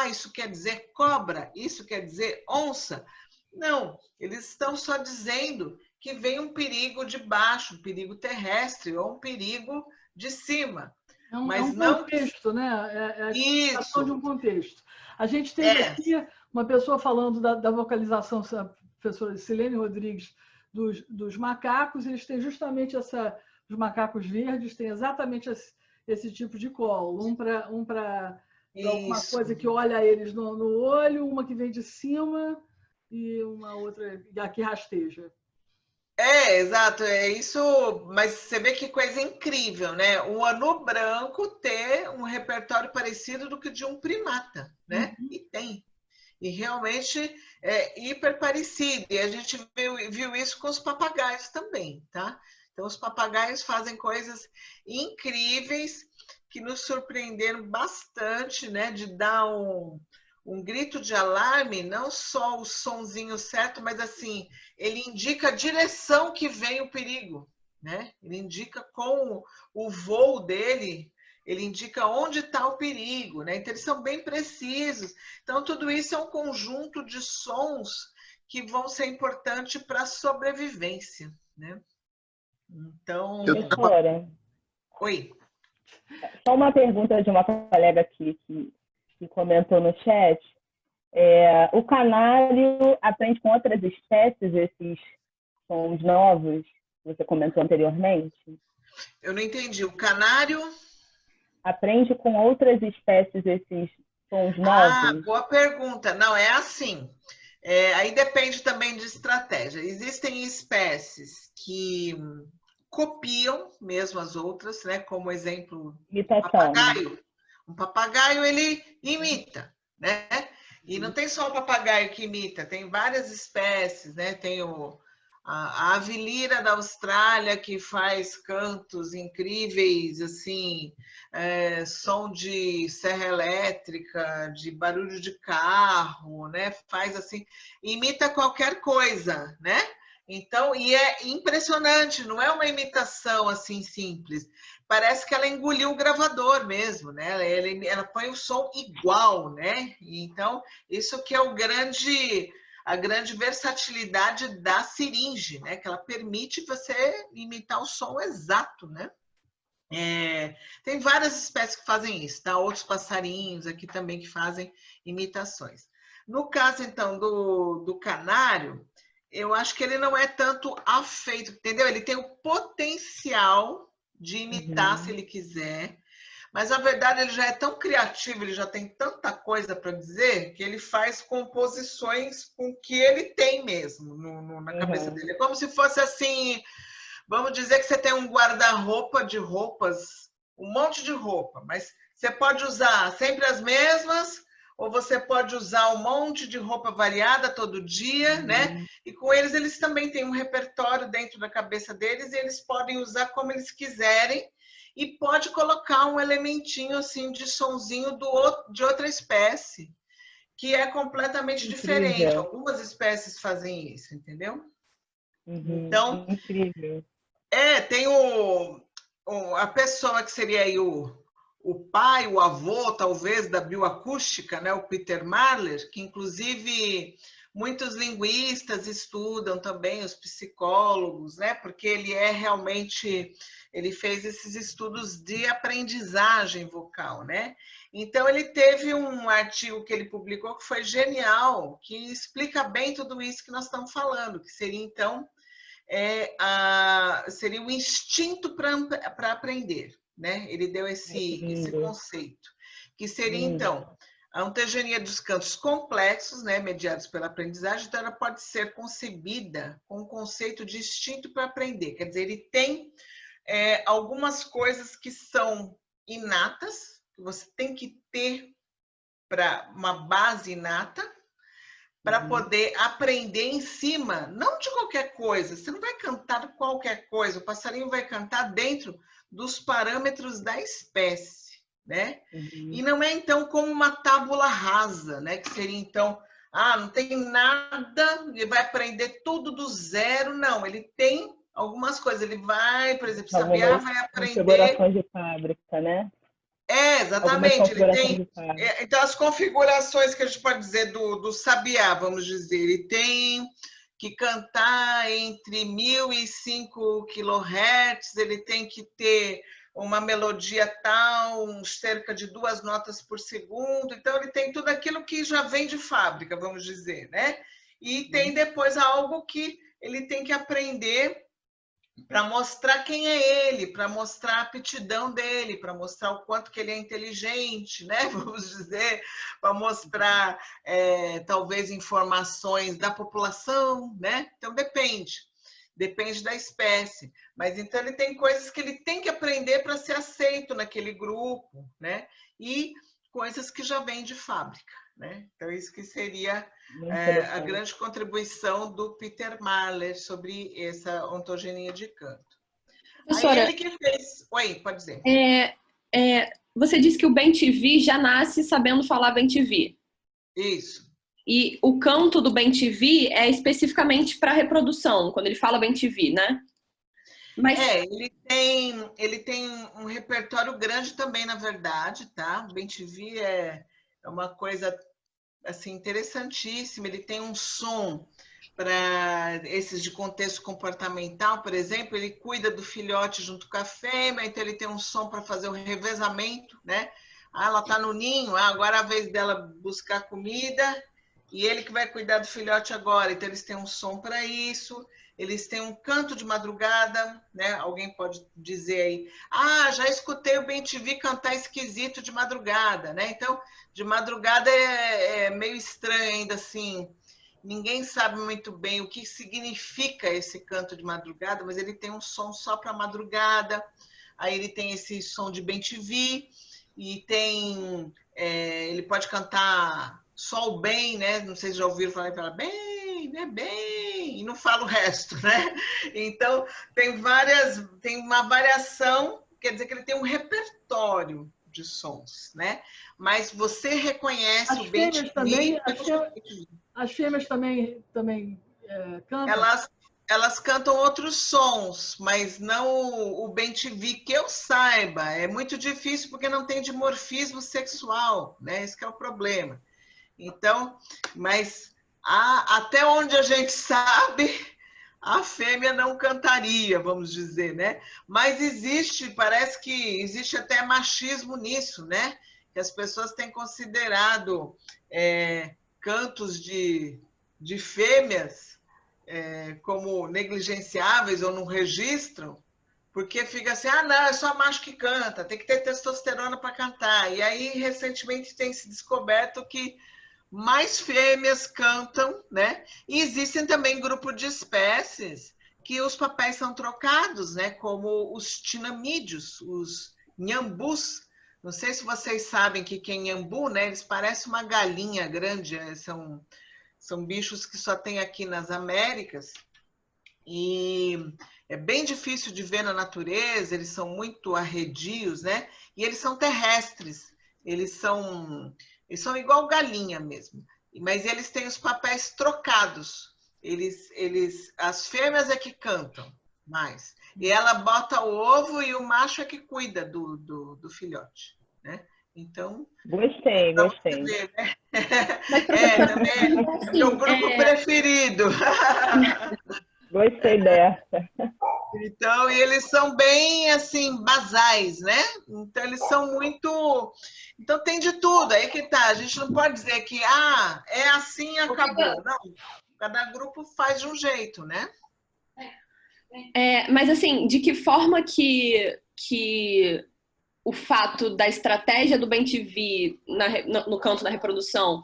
Isso quer dizer cobra? Isso quer dizer onça? Não, eles estão só dizendo que vem um perigo de baixo, um perigo terrestre ou um perigo de cima. Mas é um contexto, né? É a explicação de um contexto. A gente teve aqui uma pessoa falando da vocalização, a professora Silene Rodrigues, dos macacos, eles têm justamente os macacos verdes têm exatamente esse tipo de colo. Um para alguma coisa que olha eles no olho, uma que vem de cima e uma outra que rasteja. Exato, é isso, mas você vê que coisa incrível, né? O anu branco ter um repertório parecido do que de um primata, né? Uhum. E tem. E realmente é hiper parecido. E a gente viu isso com os papagaios também, tá? Então, os papagaios fazem coisas incríveis que nos surpreenderam bastante, né? De dar um um grito de alarme, não só o sonzinho certo, mas assim, ele indica a direção que vem o perigo, né? Ele indica com o voo dele, ele indica onde está o perigo, né? Então, eles são bem precisos. Então, tudo isso é um conjunto de sons que vão ser importantes para a sobrevivência, né? Então... Professora, Oi. só uma pergunta de uma colega aqui que comentou no chat. O canário aprende com outras espécies esses sons novos que você comentou anteriormente? Eu não entendi. O canário... Aprende com outras espécies esses sons Ah, novos? boa pergunta. Não, é assim. Aí depende também de estratégia. Existem espécies que copiam mesmo as outras, né? Como exemplo, Imitação. papagaio. Um papagaio, ele imita, né? E não tem só o papagaio que imita, tem várias espécies, né? Tem a avilira da Austrália, que faz cantos incríveis, assim, som de serra elétrica, de barulho de carro, né? Faz assim, imita qualquer coisa, né? Então, e é impressionante, não é uma imitação assim simples. Parece que ela engoliu o gravador mesmo, né? Ela põe o som igual, né? Então, isso que é a grande versatilidade da seringe, né? Que ela permite você imitar o som exato, né? Tem várias espécies que fazem isso, tá? Outros passarinhos aqui também que fazem imitações. No caso, então, do canário, eu acho que ele não é tanto afeito, entendeu? Ele tem o potencial de imitar se ele quiser, mas na verdade ele já é tão criativo, ele já tem tanta coisa para dizer, que ele faz composições com o que ele tem mesmo na cabeça dele. É como se fosse assim, vamos dizer que você tem um guarda-roupa de roupas, um monte de roupa, mas você pode usar sempre as mesmas, ou você pode usar um monte de roupa variada todo dia, né? E com eles também têm um repertório dentro da cabeça deles e eles podem usar como eles quiserem e pode colocar um elementinho assim de sonzinho de outra espécie, que é completamente diferente. Algumas espécies fazem isso, entendeu? Então, incrível. tem a pessoa que seria aí o pai, o avô, talvez, da bioacústica, né? O Peter Marler, que inclusive muitos linguistas estudam também, os psicólogos, né? Porque ele fez esses estudos de aprendizagem vocal, né? Então, ele teve um artigo que ele publicou que foi genial, que explica bem tudo isso que nós estamos falando, que seria, então, seria o instinto para aprender, né? Ele deu esse conceito, que seria, então, a ontogenia dos cantos complexos, né, mediados pela aprendizagem, então ela pode ser concebida com o conceito de instinto para aprender, quer dizer, ele tem algumas coisas que são inatas, que você tem que ter para uma base inata, para poder aprender em cima, não de qualquer coisa. Você não vai cantar qualquer coisa, o passarinho vai cantar dentro dos parâmetros da espécie, né? E não é, então, como uma tábula rasa, né? Que seria, então, não tem nada, ele vai aprender tudo do zero. Não, ele tem algumas coisas. Ele vai, por exemplo, sabiá vai aprender... configurações de fábrica, né? Exatamente. Ele tem, então, as configurações que a gente pode dizer do sabiá, vamos dizer, ele tem que cantar entre 1.005 kHz, ele tem que ter uma melodia tal, cerca de 2 notas por segundo, então ele tem tudo aquilo que já vem de fábrica, vamos dizer, né? E tem depois algo que ele tem que aprender para mostrar quem é ele, para mostrar a aptidão dele, para mostrar o quanto que ele é inteligente, né? Vamos dizer, para mostrar talvez informações da população, né? Então depende da espécie. Mas então ele tem coisas que ele tem que aprender para ser aceito naquele grupo, né? E coisas que já vêm de fábrica, né? Então isso que seria a grande contribuição do Peter Marler sobre essa ontogenia de canto. Professora, aí ele que fez... Oi, pode dizer. Você disse que o Bem-TV já nasce sabendo falar Bem-TV. Isso. E o canto do bem-te-vi é especificamente para reprodução, quando ele fala bem-te-vi, né? Mas... ele tem um repertório grande também, na verdade, tá? O bem-te-vi é uma coisa assim interessantíssima. Ele tem um som para esses de contexto comportamental, por exemplo, ele cuida do filhote junto com a fêmea, então ele tem um som para fazer o revezamento, né? Ah, ela está no ninho, agora é a vez dela buscar comida, e ele que vai cuidar do filhote agora. Então, eles têm um som para isso, eles têm um canto de madrugada, né? Alguém pode dizer aí, já escutei o bem-te-vi cantar esquisito de madrugada, né? Então, de madrugada é meio estranho ainda assim, ninguém sabe muito bem o que significa esse canto de madrugada, mas ele tem um som só para madrugada, aí ele tem esse som de bem-te-vi, e tem, ele pode cantar só o bem, né? Não sei se já ouviram falar, ele fala bem, né? Bem, e não fala o resto, né? Então, tem uma variação, quer dizer que ele tem um repertório de sons, né? Mas você reconhece As o fêmeas também, bem-te-vi. as fêmeas também cantam? Elas cantam outros sons, mas não o bem-te-vi que eu saiba. É muito difícil porque não tem dimorfismo sexual, né? Esse que é o problema. Então, mas até onde a gente sabe, a fêmea não cantaria, vamos dizer, né? Mas parece que existe até machismo nisso, né? Que as pessoas têm considerado cantos de fêmeas como negligenciáveis ou não registram, porque fica assim, não, é só macho que canta, tem que ter testosterona para cantar. E aí, recentemente, tem se descoberto que mais fêmeas cantam, né? E existem também grupos de espécies que os papéis são trocados, né? Como os tinamídeos, os nhambus. Não sei se vocês sabem que é nhambu, né? Eles parecem uma galinha grande, são bichos que só tem aqui nas Américas e é bem difícil de ver na natureza, eles são muito arredios, né? E eles são terrestres, eles são igual galinha mesmo, mas eles têm os papéis trocados. As fêmeas é que cantam mais, e ela bota o ovo e o macho é que cuida do filhote, né? Então, Gostei. ver, né? Mas, professora, Também é meu grupo preferido. Gostei dessa. Então, e eles são bem, assim, basais, né? Então, eles são muito... Então, tem de tudo, aí que tá. A gente não pode dizer que, é assim e acabou. Não, cada grupo faz de um jeito, né? Mas, assim, de que forma que o fato da estratégia do bem-te-vi no canto da reprodução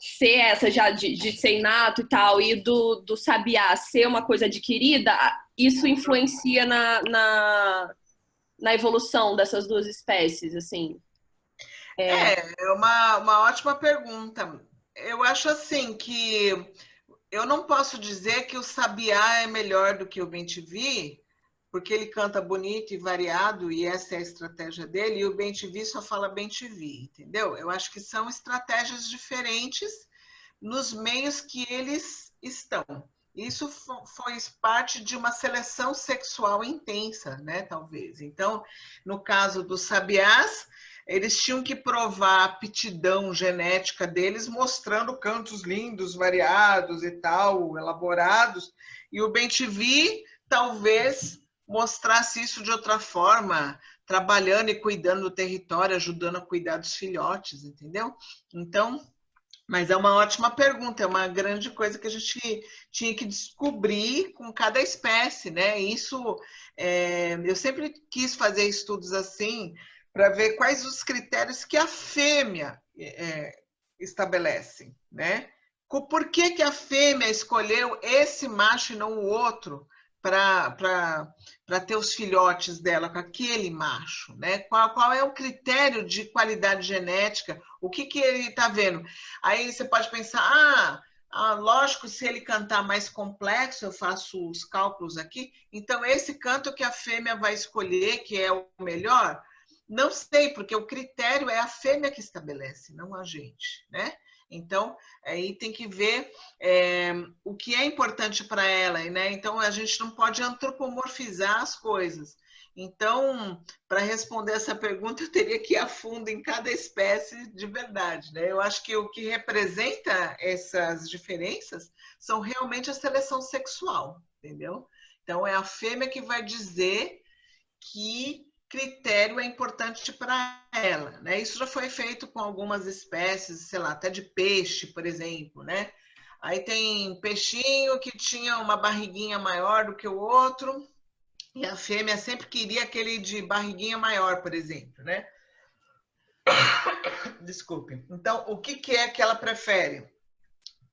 ser essa já de ser inato e tal, e do sabiá ser uma coisa adquirida, isso influencia na evolução dessas duas espécies, assim? É uma ótima pergunta. Eu acho assim que eu não posso dizer que o sabiá é melhor do que o bem-te-vi, porque ele canta bonito e variado, e essa é a estratégia dele, e o bem-te-vi só fala bem-te-vi, entendeu? Eu acho que são estratégias diferentes nos meios que eles estão. Isso foi parte de uma seleção sexual intensa, né, talvez. Então, no caso dos sabiás, eles tinham que provar a aptidão genética deles, mostrando cantos lindos, variados e tal, elaborados, e o bem-te-vi talvez mostrasse isso de outra forma, trabalhando e cuidando do território, ajudando a cuidar dos filhotes, entendeu? Então, mas é uma ótima pergunta, é uma grande coisa que a gente tinha que descobrir com cada espécie, né? Isso, eu sempre quis fazer estudos assim, para ver quais os critérios que a fêmea estabelece, né? Por que a fêmea escolheu esse macho e não o outro para ter os filhotes dela com aquele macho, né? Qual é o critério de qualidade genética? O que ele está vendo? Aí você pode pensar, lógico, se ele cantar mais complexo, eu faço os cálculos aqui, então esse canto que a fêmea vai escolher, que é o melhor, não sei, porque o critério é a fêmea que estabelece, não a gente, né? Então, aí tem que ver o que é importante para ela, né? Então, a gente não pode antropomorfizar as coisas. Então, para responder essa pergunta, eu teria que ir a fundo em cada espécie de verdade, né? Eu acho que o que representa essas diferenças são realmente a seleção sexual, entendeu? Então, é a fêmea que vai dizer que critério é importante para ela, né? Isso já foi feito com algumas espécies, sei lá, até de peixe, por exemplo, né? Aí tem peixinho que tinha uma barriguinha maior do que o outro, e a fêmea sempre queria aquele de barriguinha maior, por exemplo, né? Desculpe. Então, o que é que ela prefere?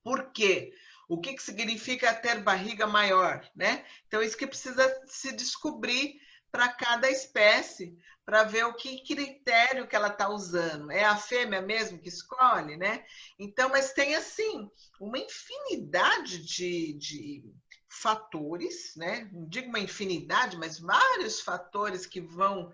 Por quê? O que significa ter barriga maior, né? Então, isso que precisa se descobrir para cada espécie, para ver o que critério que ela está usando. É a fêmea mesmo que escolhe, né? Então, mas tem, assim, uma infinidade de fatores, né? Não digo uma infinidade, mas vários fatores que vão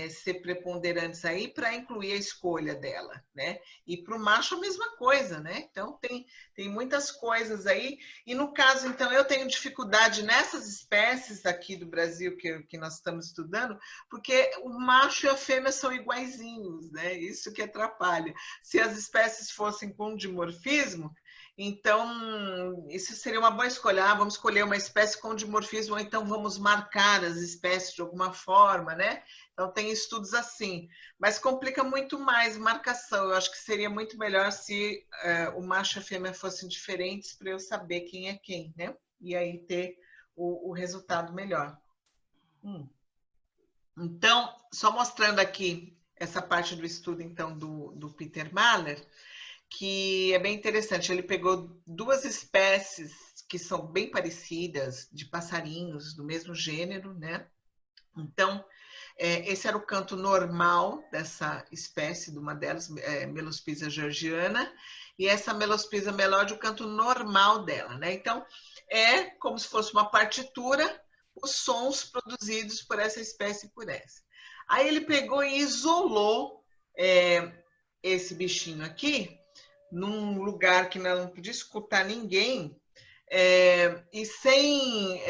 ser preponderantes aí para incluir a escolha dela, né? E para o macho a mesma coisa, né? Então, tem muitas coisas aí. E no caso, então, eu tenho dificuldade nessas espécies aqui do Brasil que nós estamos estudando, porque o macho e a fêmea são iguaizinhos, né? Isso que atrapalha. Se as espécies fossem com dimorfismo, então, isso seria uma boa escolha. Ah, vamos escolher uma espécie com dimorfismo, ou então vamos marcar as espécies de alguma forma, né? Então, tem estudos assim. Mas complica muito mais marcação. Eu acho que seria muito melhor se o macho e a fêmea fossem diferentes para eu saber quem é quem, né? E aí ter o resultado melhor. Então, só mostrando aqui essa parte do estudo, então, do Peter Mahler, que é bem interessante. Ele pegou duas espécies que são bem parecidas, de passarinhos do mesmo gênero, né? Então, esse era o canto normal dessa espécie, de uma delas, Melospisa georgiana, e essa Melospisa melode, o canto normal dela, né? Então, é como se fosse uma partitura, os sons produzidos por essa espécie e por essa. Aí ele pegou e isolou esse bichinho aqui, num lugar que não podia escutar ninguém, e sem...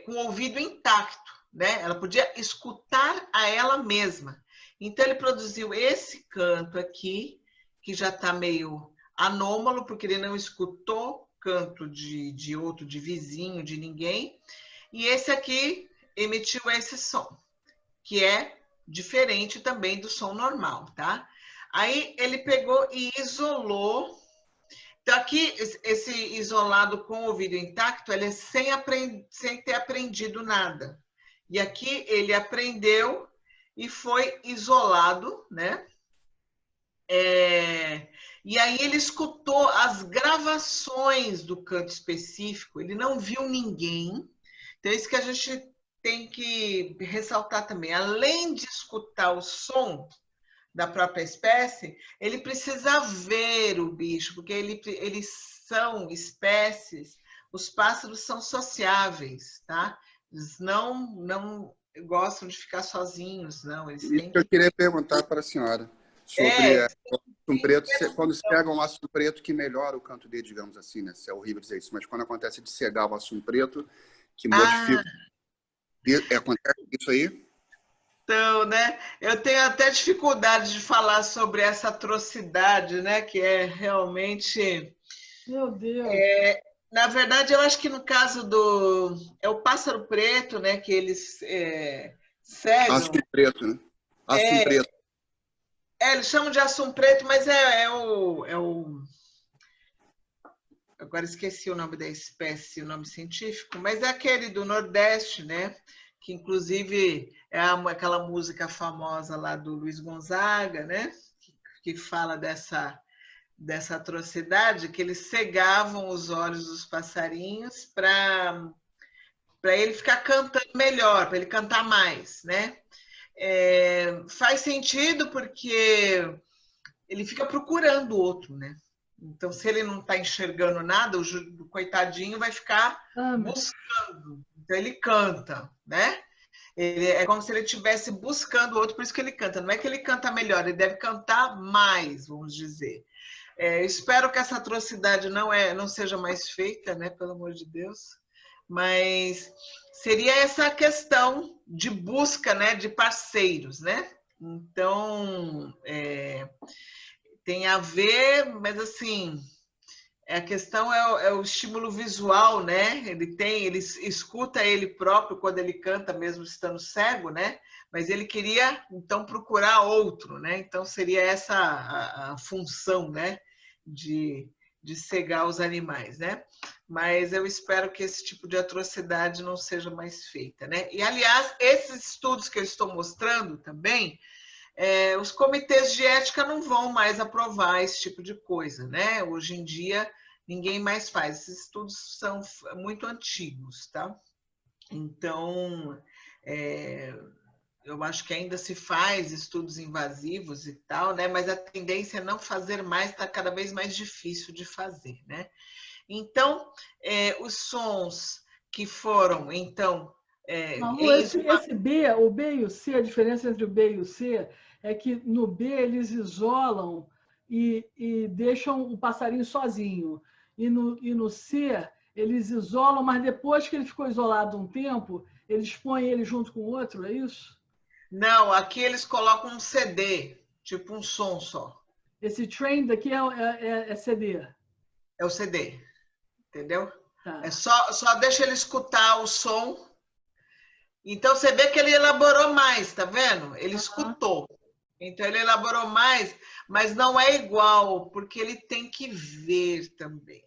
com o ouvido intacto, né? Ela podia escutar a ela mesma. Então, ele produziu esse canto aqui, que já está meio anômalo, porque ele não escutou canto de outro, de vizinho, de ninguém. E esse aqui emitiu esse som, que é diferente também do som normal, tá? Aí ele pegou e isolou. Então, aqui, esse isolado com o ouvido intacto, ele é sem ter aprendido nada. E aqui ele aprendeu e foi isolado, né? E aí ele escutou as gravações do canto específico, ele não viu ninguém. Então, isso que a gente tem que ressaltar também. Além de escutar o som da própria espécie, ele precisa ver o bicho, porque eles são espécies, os pássaros são sociáveis, tá? Eles não gostam de ficar sozinhos, não. Eles têm Eu queria perguntar para a senhora sobre o assum preto, quando se pega um assum preto que melhora o canto dele, digamos assim, né? Se é horrível dizer isso, mas quando acontece de cegar o assum preto, que modifica... Acontece isso aí? Então, né? Eu tenho até dificuldade de falar sobre essa atrocidade, né? Que é realmente... Meu Deus! Na verdade, eu acho que no caso do... É o pássaro preto, né? Que eles cegam. Assum preto, né? Assum preto. Eles chamam de assum preto, mas é o... Agora esqueci o nome da espécie, o nome científico, mas é aquele do Nordeste, né? Que inclusive é aquela música famosa lá do Luiz Gonzaga, né? Que fala dessa atrocidade, que eles cegavam os olhos dos passarinhos para ele ficar cantando melhor, para ele cantar mais, né? Faz sentido porque ele fica procurando o outro, né? Então, se ele não está enxergando nada, o coitadinho vai ficar buscando. Então, ele canta, né? É como se ele estivesse buscando o outro, por isso que ele canta. Não é que ele canta melhor, ele deve cantar mais, vamos dizer. Espero que essa atrocidade não seja mais feita, né? Pelo amor de Deus. Mas seria essa questão de busca, né? De parceiros, né? Então, tem a ver, mas assim... A questão é o estímulo visual, né? Ele escuta ele próprio quando ele canta, mesmo estando cego, né? Mas ele queria, então, procurar outro, né? Então, seria essa a função, né? De cegar os animais, né? Mas eu espero que esse tipo de atrocidade não seja mais feita, né? E, aliás, esses estudos que eu estou mostrando também, os comitês de ética não vão mais aprovar esse tipo de coisa, né? Hoje em dia, ninguém mais faz. Esses estudos são muito antigos, tá? Então, eu acho que ainda se faz estudos invasivos e tal, né? Mas a tendência é não fazer mais, está cada vez mais difícil de fazer, né? Então, os sons que foram, então... esse B, o B e o C, a diferença entre o B e o C é que no B eles isolam e deixam o passarinho sozinho. E no C eles isolam, mas depois que ele ficou isolado um tempo, eles põem ele junto com o outro, é isso? Não, aqui eles colocam um CD, tipo um som só. Esse train daqui é CD. É o CD, entendeu? Tá. Só deixa ele escutar o som. Então, você vê que ele elaborou mais, tá vendo? Ele escutou. Então, ele elaborou mais, mas não é igual, porque ele tem que ver também.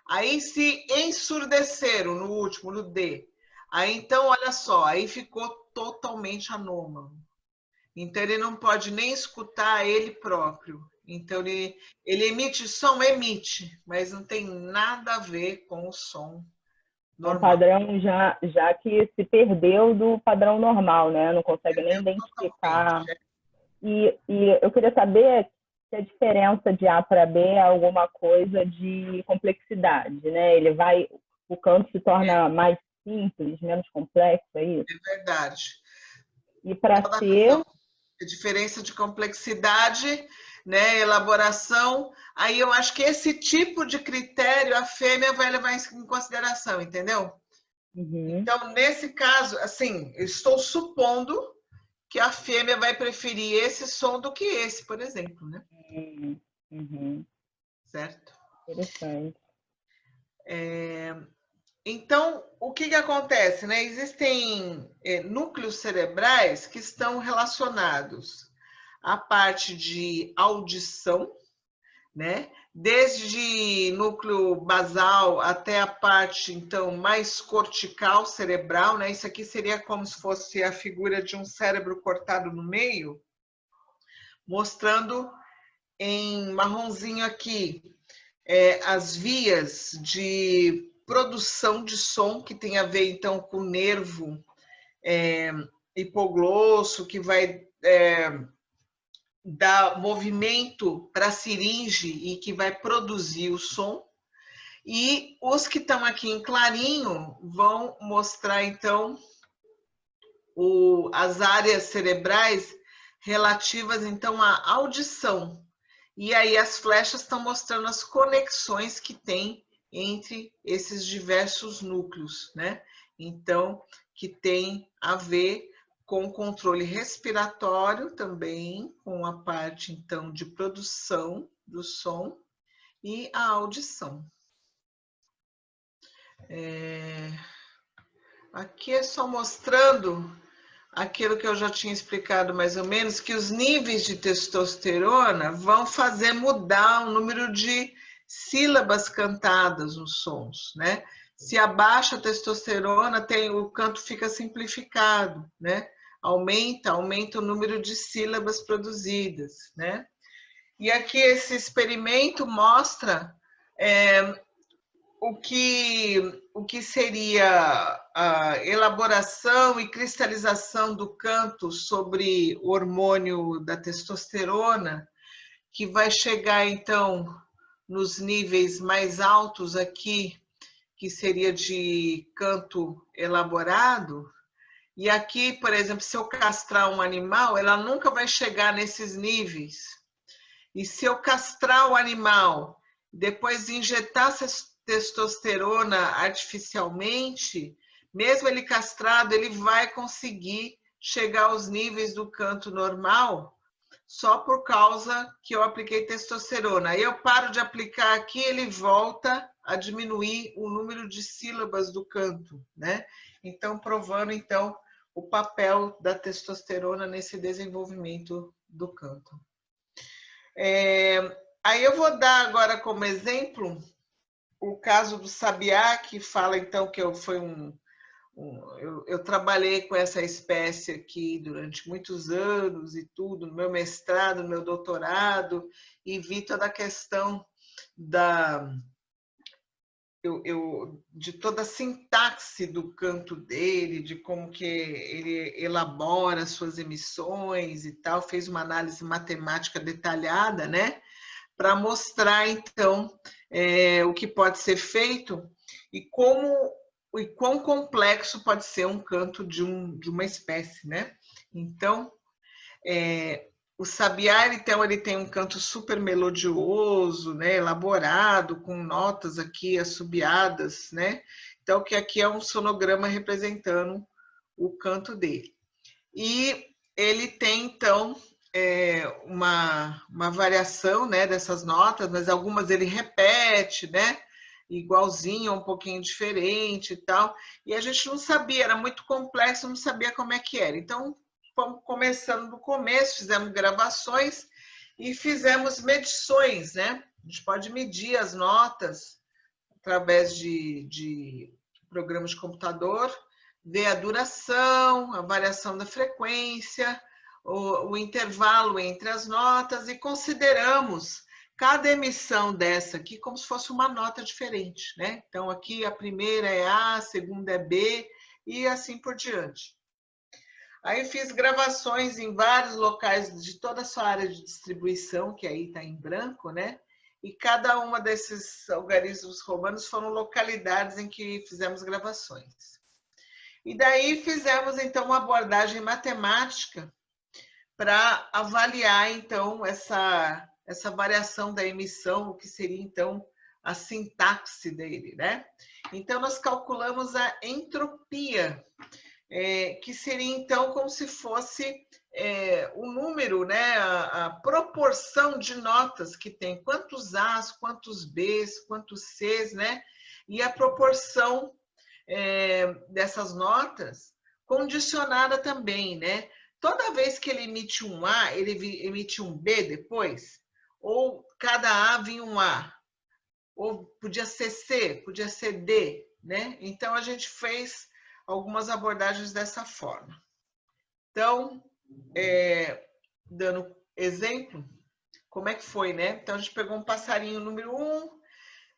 Aí, se ensurdeceram no último, no D, aí, então, olha só, aí ficou totalmente anômalo. Então, ele não pode nem escutar ele próprio. Então, ele emite som, emite, mas não tem nada a ver com o som normal. É um padrão já que se perdeu do padrão normal, né? Não consegue nem identificar. E eu queria saber se a diferença de A para B é alguma coisa de complexidade, né? O canto se torna mais simples, menos complexo, é isso? É verdade. E para C... A diferença de complexidade, né, elaboração, aí eu acho que esse tipo de critério a fêmea vai levar em consideração, entendeu? Uhum. Então, nesse caso, assim, eu estou supondo que a fêmea vai preferir esse som do que esse, por exemplo, né? Uhum. Certo? Interessante. Então, o que acontece, né? Existem núcleos cerebrais que estão relacionados à parte de audição, né? Desde núcleo basal até a parte, então, mais cortical cerebral, né? Isso aqui seria como se fosse a figura de um cérebro cortado no meio, mostrando em marronzinho aqui as vias de produção de som, que tem a ver, então, com o nervo hipoglosso, que vai dar movimento para a siringe e que vai produzir o som. E os que estão aqui em clarinho vão mostrar, então, as áreas cerebrais relativas, então, à audição. E aí as flechas estão mostrando as conexões que tem entre esses diversos núcleos, né? Então, que tem a ver com o controle respiratório também, com a parte, então, de produção do som e a audição. Aqui é só mostrando aquilo que eu já tinha explicado mais ou menos, que os níveis de testosterona vão fazer mudar o número de sílabas cantadas nos sons, né? Se abaixa a testosterona, o canto fica simplificado, né? Aumenta o número de sílabas produzidas, né? E aqui esse experimento mostra o que seria a elaboração e cristalização do canto sobre o hormônio da testosterona, que vai chegar, então, nos níveis mais altos aqui, que seria de canto elaborado, E aqui, por exemplo, se eu castrar um animal, ela nunca vai chegar nesses níveis. E se eu castrar o animal, depois injetar testosterona artificialmente, mesmo ele castrado, ele vai conseguir chegar aos níveis do canto normal só por causa que eu apliquei testosterona. Aí eu paro de aplicar aqui, ele volta a diminuir o número de sílabas do canto, né? Então, provando, então, o papel da testosterona nesse desenvolvimento do canto. Aí eu vou dar agora como exemplo o caso do sabiá, que fala então que eu trabalhei com essa espécie aqui durante muitos anos e tudo, no meu mestrado, no meu doutorado, e vi toda a questão de toda a sintaxe do canto dele, de como que ele elabora suas emissões e tal, fez uma análise matemática detalhada, né? Para mostrar, então, o que pode ser feito e quão complexo pode ser um canto de uma espécie, né? Então, o sabiá, então, ele tem um canto super melodioso, né? Elaborado, com notas aqui assobiadas, né? Então, que aqui é um sonograma representando o canto dele. E ele tem, então, uma variação, né, dessas notas, mas algumas ele repete, né? Igualzinho, um pouquinho diferente e tal. E a gente não sabia, era muito complexo, não sabia como é que era. Então, fomos começando do começo, fizemos gravações e fizemos medições, né? A gente pode medir as notas através de programas de computador, ver a duração, a variação da frequência, o intervalo entre as notas e consideramos cada emissão dessa aqui como se fosse uma nota diferente, né? Então, aqui a primeira é A, a segunda é B e assim por diante. Aí fiz gravações em vários locais de toda a sua área de distribuição, que aí está em branco, né? E cada uma desses algarismos romanos foram localidades em que fizemos gravações. E daí fizemos, então, uma abordagem matemática para avaliar, então, essa variação da emissão, o que seria, então, a sintaxe dele, né? Então, nós calculamos a entropia, que seria, então, como se fosse o número, né? A proporção de notas que tem, quantos As, quantos Bs, quantos Cs, né? E a proporção dessas notas condicionada também, né? Toda vez que ele emite um A, ele emite um B depois? Ou cada A vinha um A? Ou podia ser C, podia ser D, né? Então, a gente fez algumas abordagens dessa forma. Então, dando exemplo, como é que foi, né? Então, a gente pegou um passarinho número 1,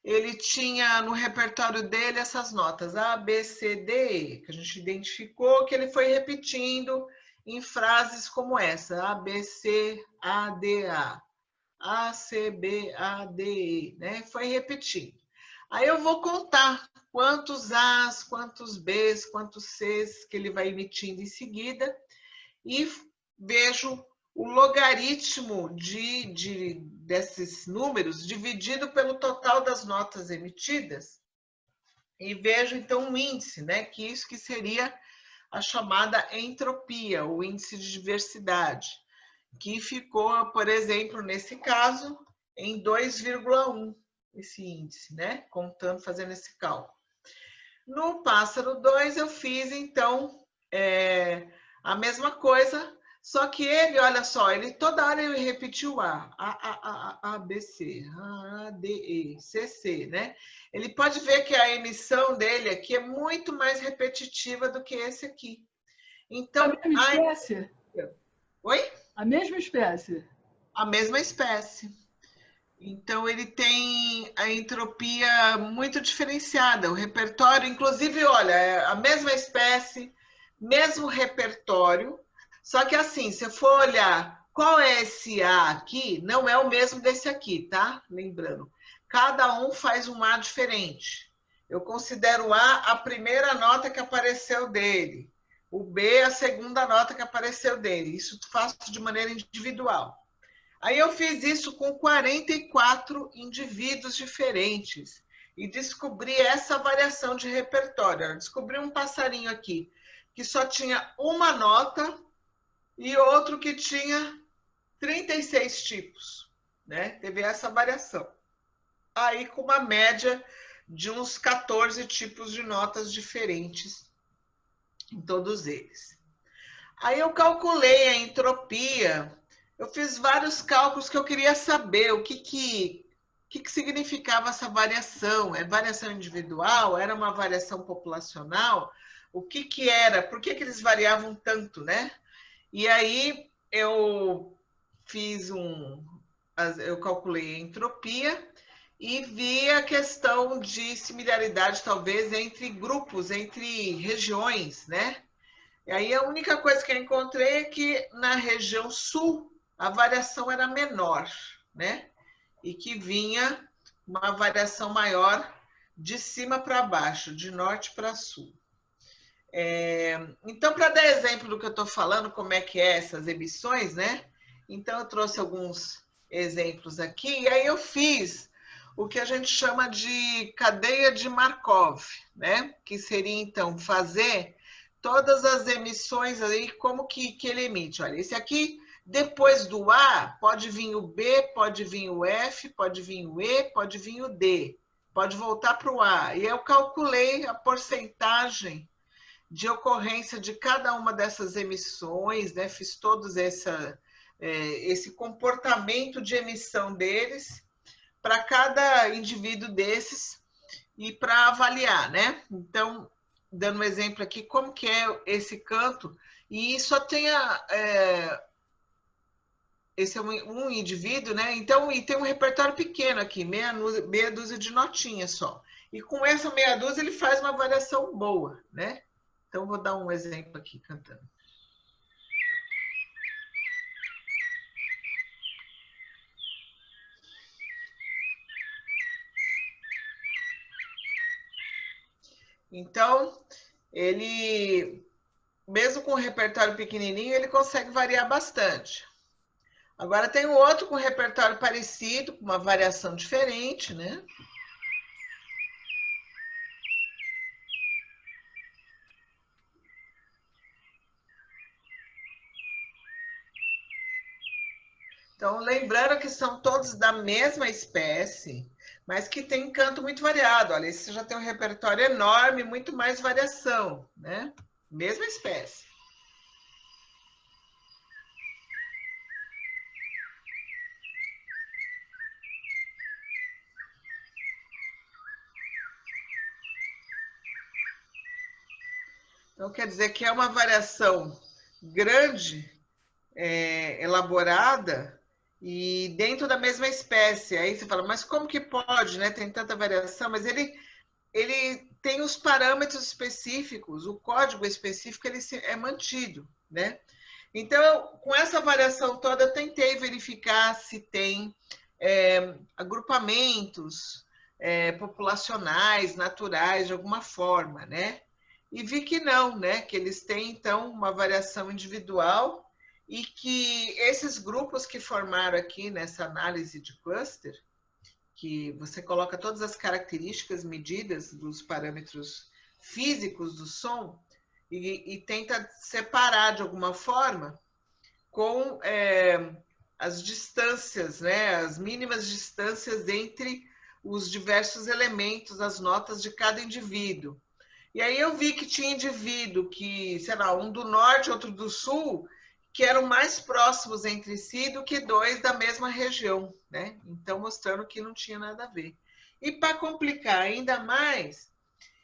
ele tinha no repertório dele essas notas A, B, C, D, E, que a gente identificou que ele foi repetindo em frases como essa, A, B, C, A, D, A, C, B, A, D, E, né? Foi repetindo. Aí eu vou contar quantos As, quantos Bs, quantos Cs que ele vai emitindo em seguida e vejo o logaritmo desses números dividido pelo total das notas emitidas e vejo então um índice, né? Que isso que seria a chamada entropia, o índice de diversidade, que ficou, por exemplo, nesse caso, em 2,1, esse índice, né? Contando, fazendo esse cálculo. No pássaro 2, eu fiz, então, a mesma coisa, só que ele, olha só, ele toda hora ele repetiu A, B, C, A, D, E, C, C, né? Ele pode ver que a emissão dele aqui é muito mais repetitiva do que esse aqui. Então, a mesma espécie? Oi? A mesma espécie? A mesma espécie. Então, ele tem a entropia muito diferenciada. O repertório, inclusive, olha, é a mesma espécie, mesmo repertório, só que assim, se eu for olhar qual é esse A aqui, não é o mesmo desse aqui, tá? Lembrando, cada um faz um A diferente. Eu considero A a primeira nota que apareceu dele. o B, a segunda nota que apareceu dele. Isso faço de maneira individual. Aí eu fiz isso com 44 indivíduos diferentes e descobri essa variação de repertório. Eu descobri um passarinho aqui que só tinha uma nota e outro que tinha 36 tipos, né? Teve essa variação. Aí com uma média de uns 14 tipos de notas diferentes em todos eles. Aí eu calculei a entropia. Eu fiz vários cálculos que eu queria saber o que significava essa variação. É variação individual? Era uma variação populacional? O que era? Por que eles variavam tanto, né? E aí eu eu calculei a entropia e vi a questão de similaridade, talvez, entre grupos, entre regiões, né? E aí a única coisa que eu encontrei é que na região sul a variação era menor, né? E que vinha uma variação maior de cima para baixo, de norte para sul. Então, para dar exemplo do que eu estou falando, como é que é essas emissões, né? Então, eu trouxe alguns exemplos aqui, e aí eu fiz o que a gente chama de cadeia de Markov, né? Que seria, então, fazer todas as emissões aí, como que ele emite. Olha, esse aqui, depois do A, pode vir o B, pode vir o F, pode vir o E, pode vir o D, pode voltar para o A. E eu calculei a porcentagem de ocorrência de cada uma dessas emissões, né? Fiz todos esse comportamento de emissão deles para cada indivíduo desses e para avaliar, né? Então, dando um exemplo aqui, como que é esse canto, e só tem esse é um indivíduo, né? Então, e tem um repertório pequeno aqui, meia dúzia de notinhas só. E com essa meia dúzia ele faz uma variação boa, né? Então, vou dar um exemplo aqui cantando. Então, ele, mesmo com um repertório pequenininho, ele consegue variar bastante. Agora tem um outro com repertório parecido, com uma variação diferente, né? Então, lembrando que são todos da mesma espécie, mas que tem canto muito variado. Olha, esse já tem um repertório enorme, muito mais variação, né? Mesma espécie. Então, quer dizer que é uma variação grande, elaborada, e dentro da mesma espécie. Aí você fala, mas como que pode, né? Tem tanta variação, mas ele tem os parâmetros específicos, o código específico ele é mantido, né? Então, com essa variação toda, eu tentei verificar se tem agrupamentos populacionais, naturais, de alguma forma, né? E vi que não, né? Que eles têm, então, uma variação individual e que esses grupos que formaram aqui nessa análise de cluster, que você coloca todas as características medidas dos parâmetros físicos do som e tenta separar de alguma forma com as distâncias, né? As mínimas distâncias entre os diversos elementos, as notas de cada indivíduo. E aí eu vi que tinha indivíduo que, sei lá, um do norte, outro do sul, que eram mais próximos entre si do que dois da mesma região, né? Então, mostrando que não tinha nada a ver. E para complicar ainda mais,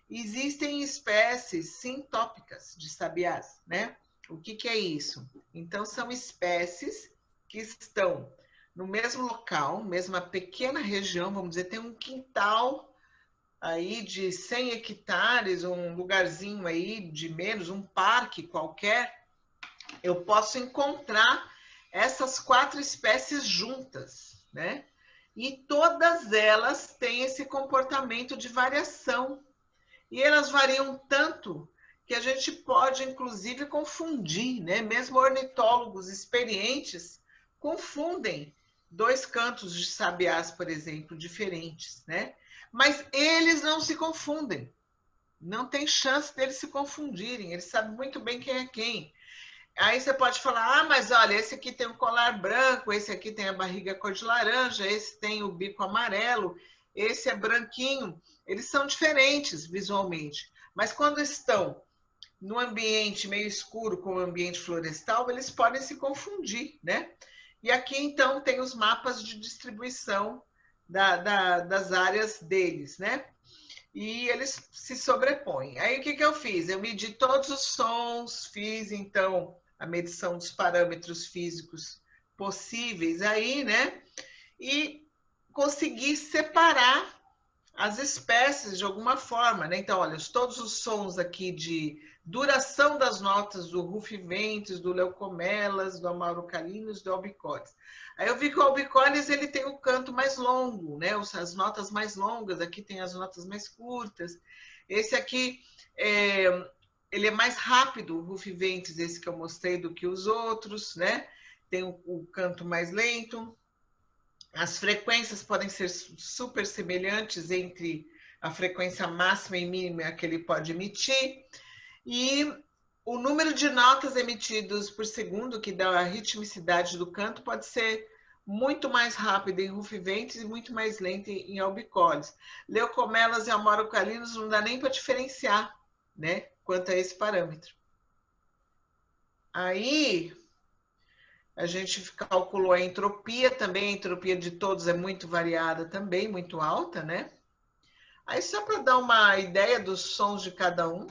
existem espécies sintópicas de sabiás, né? O que é isso? Então, são espécies que estão no mesmo local, mesma pequena região, vamos dizer, tem um quintal aí de 100 hectares, um lugarzinho aí de menos, um parque qualquer, eu posso encontrar essas 4 espécies juntas, né? E todas elas têm esse comportamento de variação. E elas variam tanto que a gente pode, inclusive, confundir, né? Mesmo ornitólogos experientes confundem dois cantos de sabiás, por exemplo, diferentes, né? Mas eles não se confundem. Não tem chance deles se confundirem. Eles sabem muito bem quem é quem. Aí você pode falar, ah, mas olha, esse aqui tem um colar branco, esse aqui tem a barriga cor de laranja, esse tem o bico amarelo, esse é branquinho. Eles são diferentes visualmente. Mas quando estão no ambiente meio escuro, como o ambiente florestal, eles podem se confundir, né? E aqui, então, tem os mapas de distribuição das áreas deles, né? E eles se sobrepõem. Aí, o que eu fiz? Eu medi todos os sons, fiz, então, a medição dos parâmetros físicos possíveis aí, né? E consegui separar as espécies de alguma forma, né? Então, olha, todos os sons aqui de duração das notas do rufiventes, do leucomelas, do amaurocalinus, do albicólis. Aí eu vi que o albicólis ele tem o canto mais longo, né? As notas mais longas, aqui tem as notas mais curtas. Esse aqui, ele é mais rápido, o rufiventes, esse que eu mostrei, do que os outros, né? Tem o canto mais lento. As frequências podem ser super semelhantes entre a frequência máxima e mínima que ele pode emitir. E o número de notas emitidas por segundo, que dá a ritmicidade do canto, pode ser muito mais rápido em rufiventes e muito mais lento em albicólis. Leucomelas e amaurocalinus não dá nem para diferenciar, né, quanto a esse parâmetro. Aí a gente calculou a entropia também, a entropia de todos é muito variada também, muito alta, né? Aí só para dar uma ideia dos sons de cada um.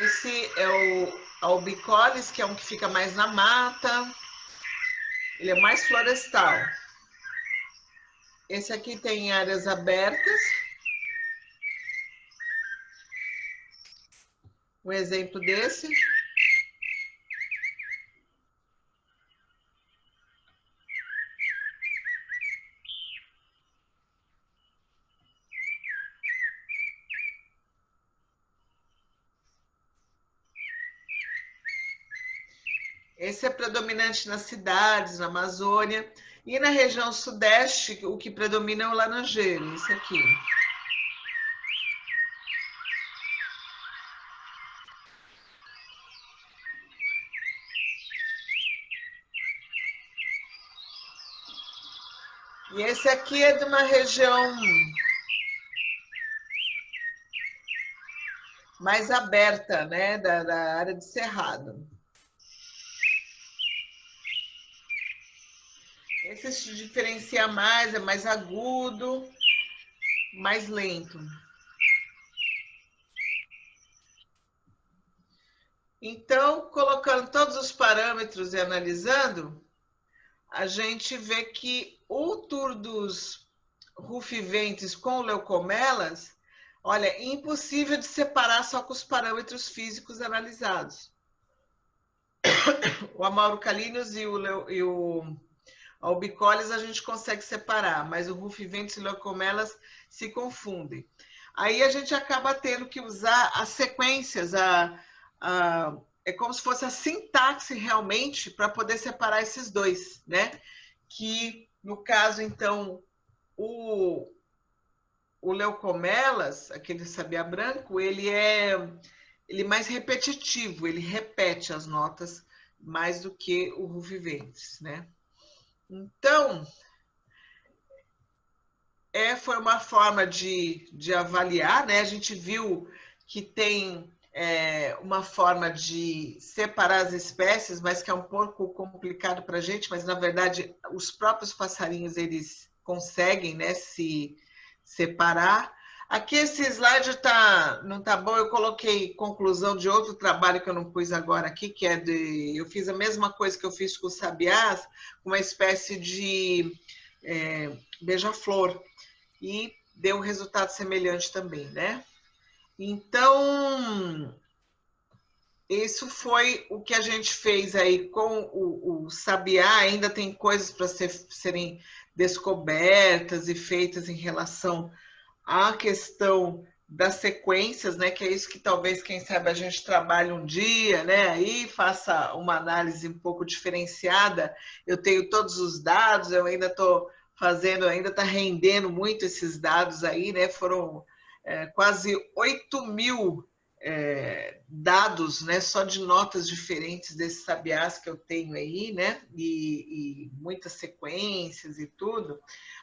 Esse é o albicólis, que é um que fica mais na mata. Ele é mais florestal. Esse aqui tem áreas abertas. Um exemplo desse. Esse é predominante nas cidades, na Amazônia. E na região sudeste, o que predomina é o laranjeiro, esse aqui. E esse aqui é de uma região mais aberta, né, da área de cerrado. Esse se diferencia mais, é mais agudo, mais lento. Então, colocando todos os parâmetros e analisando, a gente vê que o tour dos rufiventes com leucomelas, olha, é impossível de separar só com os parâmetros físicos analisados. O amaurocalinus e o albicólis a gente consegue separar, mas o rufiventes e leucomelas se confundem. Aí a gente acaba tendo que usar as sequências, é como se fosse a sintaxe realmente para poder separar esses dois, né? Que no caso, então, o leucomelas, aquele sabiá branco, ele é mais repetitivo, ele repete as notas mais do que o rufiventes, né? Então, foi uma forma de avaliar, né? A gente viu que tem uma forma de separar as espécies, mas que é um pouco complicado para a gente, mas, na verdade, os próprios passarinhos, eles conseguem, né, se separar. Aqui esse slide não tá bom, eu coloquei conclusão de outro trabalho que eu não pus agora aqui, que é eu fiz a mesma coisa que eu fiz com os sabiás, uma espécie de beija-flor, e deu um resultado semelhante também, né? Então, isso foi o que a gente fez aí com o sabiá. Ainda tem coisas para serem descobertas e feitas em relação à questão das sequências, né? Que é isso que talvez, quem sabe, a gente trabalhe um dia, né? Aí faça uma análise um pouco diferenciada. Eu tenho todos os dados, eu ainda estou fazendo, ainda está rendendo muito esses dados aí, né? Foram quase 8.000 dados, né? Só de notas diferentes desses sabiás que eu tenho aí, né? E muitas sequências e tudo,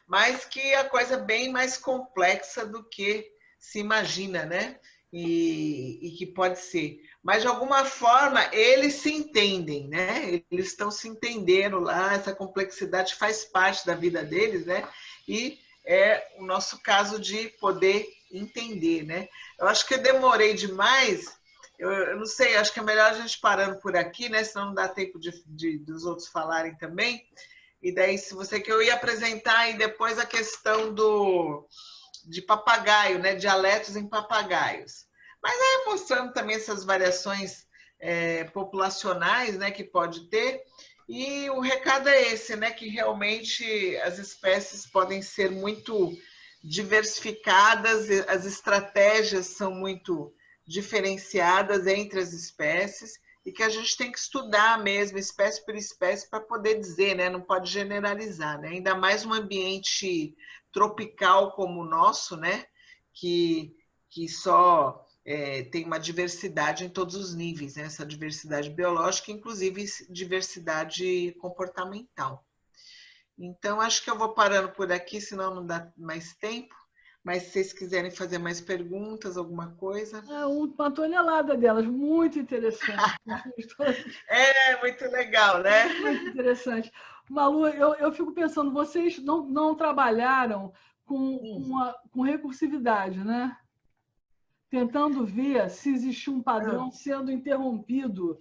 mas que a coisa é bem mais complexa do que se imagina, né? E que pode ser. Mas, de alguma forma, eles se entendem, né? Eles estão se entendendo lá, essa complexidade faz parte da vida deles, né? E é o nosso caso de poder entender, né? Eu acho que eu demorei demais, eu não sei, acho que é melhor a gente parando por aqui, né? Senão não dá tempo dos outros falarem também. E daí, se você que eu ia apresentar, e depois a questão de papagaio, né? Dialetos em papagaios. Mas aí mostrando também essas variações populacionais, né? Que pode ter. E o recado é esse, né? Que realmente as espécies podem ser muito diversificadas, as estratégias são muito diferenciadas entre as espécies e que a gente tem que estudar mesmo, espécie por espécie, para poder dizer, né? Não pode generalizar, né? Ainda mais um ambiente tropical como o nosso, né? Que só tem uma diversidade em todos os níveis, né? Essa diversidade biológica, inclusive diversidade comportamental. Então, acho que eu vou parando por aqui, senão não dá mais tempo. Mas se vocês quiserem fazer mais perguntas, alguma coisa... Uma tonelada delas, muito interessante. Muito legal, né? Muito interessante. Malu, eu fico pensando, vocês não trabalharam com recursividade, né? Tentando ver se existe um padrão sendo interrompido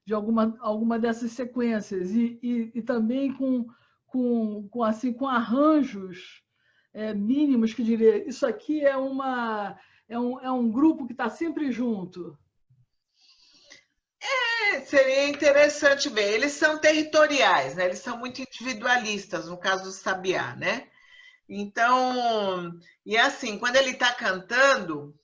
de alguma dessas sequências e também com arranjos mínimos que diria, isso aqui é um grupo que está sempre junto. Seria interessante ver. Eles são territoriais, né? Eles são muito individualistas, no caso do sabiá, né? Então, e assim, quando ele está cantando,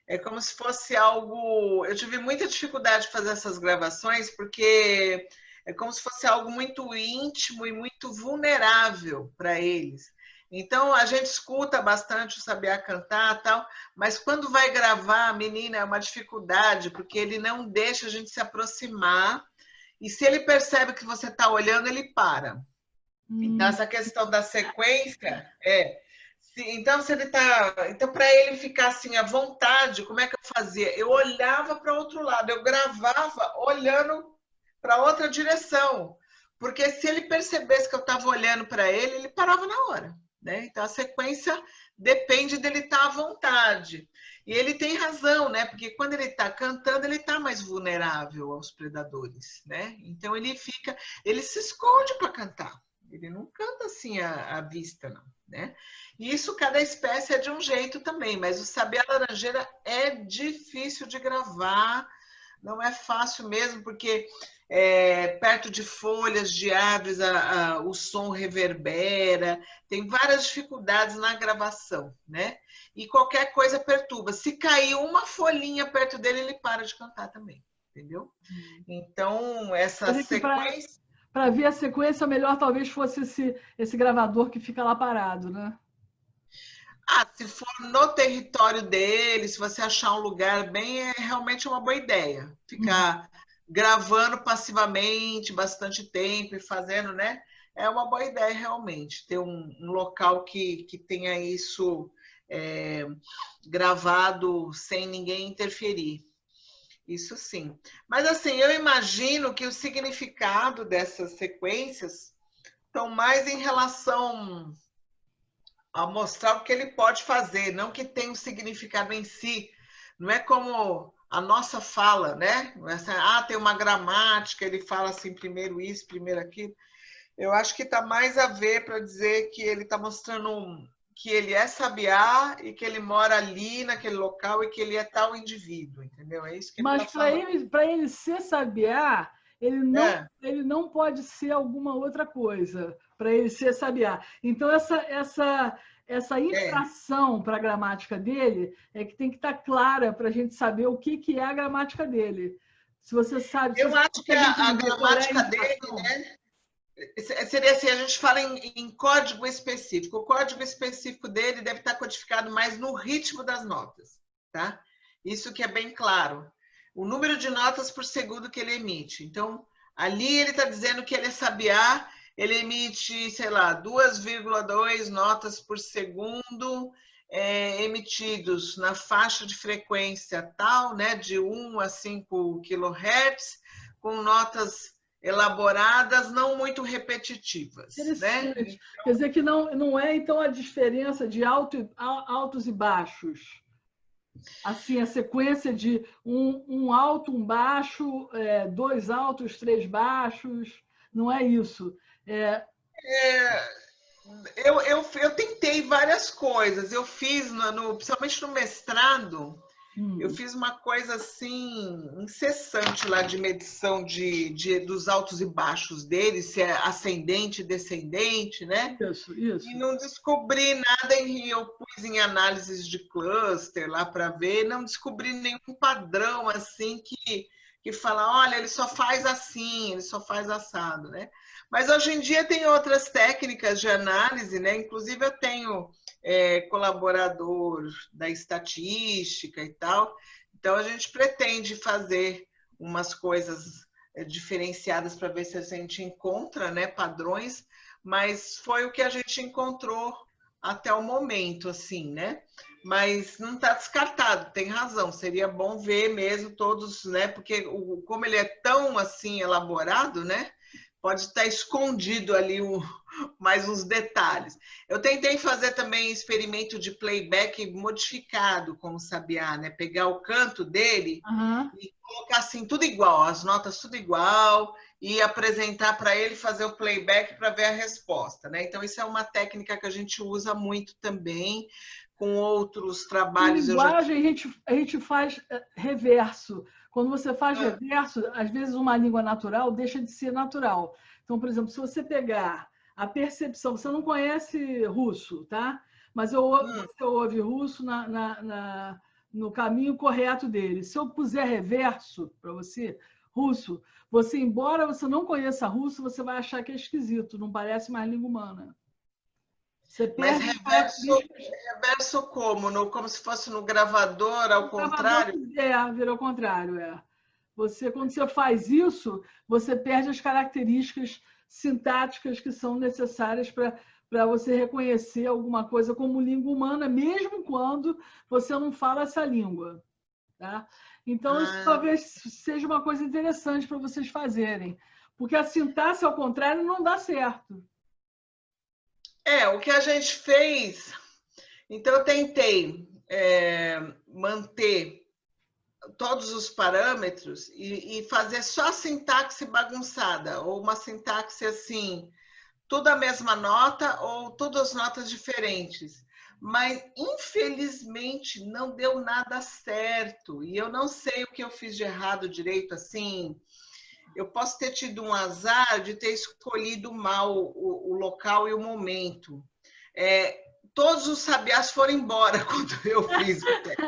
é como se fosse algo... Eu tive muita dificuldade de fazer essas gravações, porque é como se fosse algo muito íntimo e muito vulnerável para eles. Então, a gente escuta bastante o sabiá cantar, tal, mas quando vai gravar, menina, é uma dificuldade, porque ele não deixa a gente se aproximar, e se ele percebe que você está olhando, ele para. Então, essa questão da sequência Então, se ele tá. Então, para ele ficar assim à vontade, como é que eu fazia? Eu olhava para outro lado, eu gravava olhando para outra direção. Porque se ele percebesse que eu estava olhando para ele, ele parava na hora. Né? Então, a sequência depende dele estar à vontade. E ele tem razão, né? Porque quando ele está cantando, ele está mais vulnerável aos predadores. Né? Então, ele se esconde para cantar. Ele não canta assim à vista, não. Né? E isso, cada espécie é de um jeito também, mas o sabiá laranjeira é difícil de gravar, não é fácil mesmo, porque perto de folhas de árvores o som reverbera, tem várias dificuldades na gravação, né? E qualquer coisa perturba. Se cair uma folhinha perto dele, ele para de cantar também, entendeu? Então, essa sequência... Para ver a sequência, melhor talvez fosse esse gravador que fica lá parado, né? Se for no território dele, se você achar um lugar bem, é realmente uma boa ideia. Ficar gravando passivamente bastante tempo e fazendo, né? É uma boa ideia realmente. Ter um local que tenha isso gravado sem ninguém interferir. Isso sim. Mas assim, eu imagino que o significado dessas sequências estão mais em relação a mostrar o que ele pode fazer, não que tenha um significado em si. Não é como a nossa fala, né? Tem uma gramática, ele fala assim, primeiro isso, primeiro aquilo. Eu acho que está mais a ver para dizer que ele está mostrando que ele é sabiá e que ele mora ali naquele local e que ele é tal indivíduo, entendeu? É isso que ele está falando. Mas para ele ser sabiá, ele não pode ser alguma outra coisa para ele ser sabiá. Então, essa infração para a gramática dele é que tem que estar clara para a gente saber o que é a gramática dele. Se você sabe... Eu acho que a gramática dele, né? Seria assim, a gente fala em código específico. O código específico dele deve estar codificado mais no ritmo das notas, tá? Isso que é bem claro. O número de notas por segundo que ele emite. Então, ali ele está dizendo que ele é sabiá, ele emite, sei lá, 2,2 notas por segundo, emitidos na faixa de frequência tal, né, de 1 a 5 kHz, com notas elaboradas, não muito repetitivas. Né? Quer dizer que não é, então, a diferença de altos e baixos. Assim, a sequência de um alto, um baixo, 2 altos, 3 baixos, não é isso. Eu tentei várias coisas. Eu fiz, principalmente no mestrado, eu fiz uma coisa assim incessante lá de medição dos altos e baixos dele, se é ascendente e descendente, né? Isso. E não descobri nada eu pus em análises de cluster lá para ver, não descobri nenhum padrão assim que fala, olha, ele só faz assim, ele só faz assado, né? Mas hoje em dia tem outras técnicas de análise, né? Inclusive eu tenho colaborador da estatística e tal, então a gente pretende fazer umas coisas diferenciadas para ver se a gente encontra, né, padrões, mas foi o que a gente encontrou até o momento, assim, né? Mas não está descartado, tem razão, seria bom ver mesmo todos, né? Porque como ele é tão assim elaborado, né? Pode estar escondido ali mais uns detalhes. Eu tentei fazer também experimento de playback modificado com o sabiá, né? Pegar o canto dele e colocar assim tudo igual, as notas tudo igual, e apresentar para ele, fazer o playback para ver a resposta, né? Então, isso é uma técnica que a gente usa muito também com outros trabalhos. Em linguagem, a gente faz reverso. Quando você faz reverso, às vezes uma língua natural deixa de ser natural. Então, por exemplo, se você pegar a percepção, você não conhece russo, tá? Mas você ouve russo no caminho correto dele. Se eu puser reverso para você, russo, embora você não conheça russo, você vai achar que é esquisito, não parece mais língua humana. Você perde. Mas reverso como? Como se fosse no gravador, ao contrário? Vira ao contrário, quando você faz isso, você perde as características sintáticas que são necessárias para você reconhecer alguma coisa como língua humana, mesmo quando você não fala essa língua. Tá? Então, isso talvez seja uma coisa interessante para vocês fazerem, porque a sintaxe, ao contrário, não dá certo. O que a gente fez... Então, eu tentei manter todos os parâmetros e fazer só a sintaxe bagunçada, ou uma sintaxe assim, tudo a mesma nota ou todas notas diferentes. Mas, infelizmente, não deu nada certo. E eu não sei o que eu fiz de errado direito, assim... Eu posso ter tido um azar de ter escolhido mal o local e o momento. Todos os sabiás foram embora quando eu fiz o teste.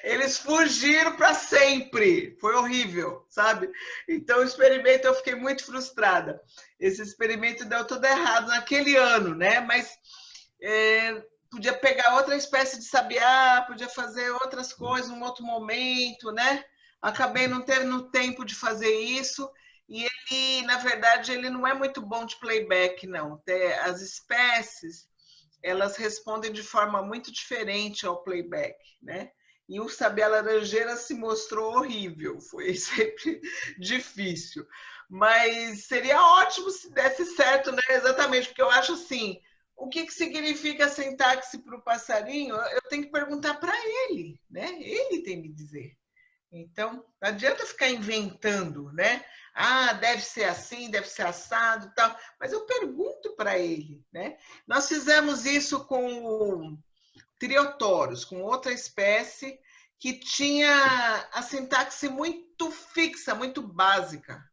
Eles fugiram para sempre. Foi horrível, sabe? Então, o experimento, eu fiquei muito frustrada. Esse experimento deu tudo errado naquele ano, né? Mas podia pegar outra espécie de sabiá, podia fazer outras coisas num outro momento, né? Acabei não tendo tempo de fazer isso. E ele, na verdade, ele não é muito bom de playback, não. As espécies, elas respondem de forma muito diferente ao playback, né? E o sabiá laranjeira se mostrou horrível, foi sempre difícil. Mas seria ótimo se desse certo, né? Exatamente, porque eu acho assim, o que significa sintaxe para o passarinho? Eu tenho que perguntar para ele, né? Ele tem que me dizer. Então, não adianta ficar inventando, né? Deve ser assim, deve ser assado e tal. Mas eu pergunto para ele, né? Nós fizemos isso com o Triotorus, com outra espécie que tinha a sintaxe muito fixa, muito básica.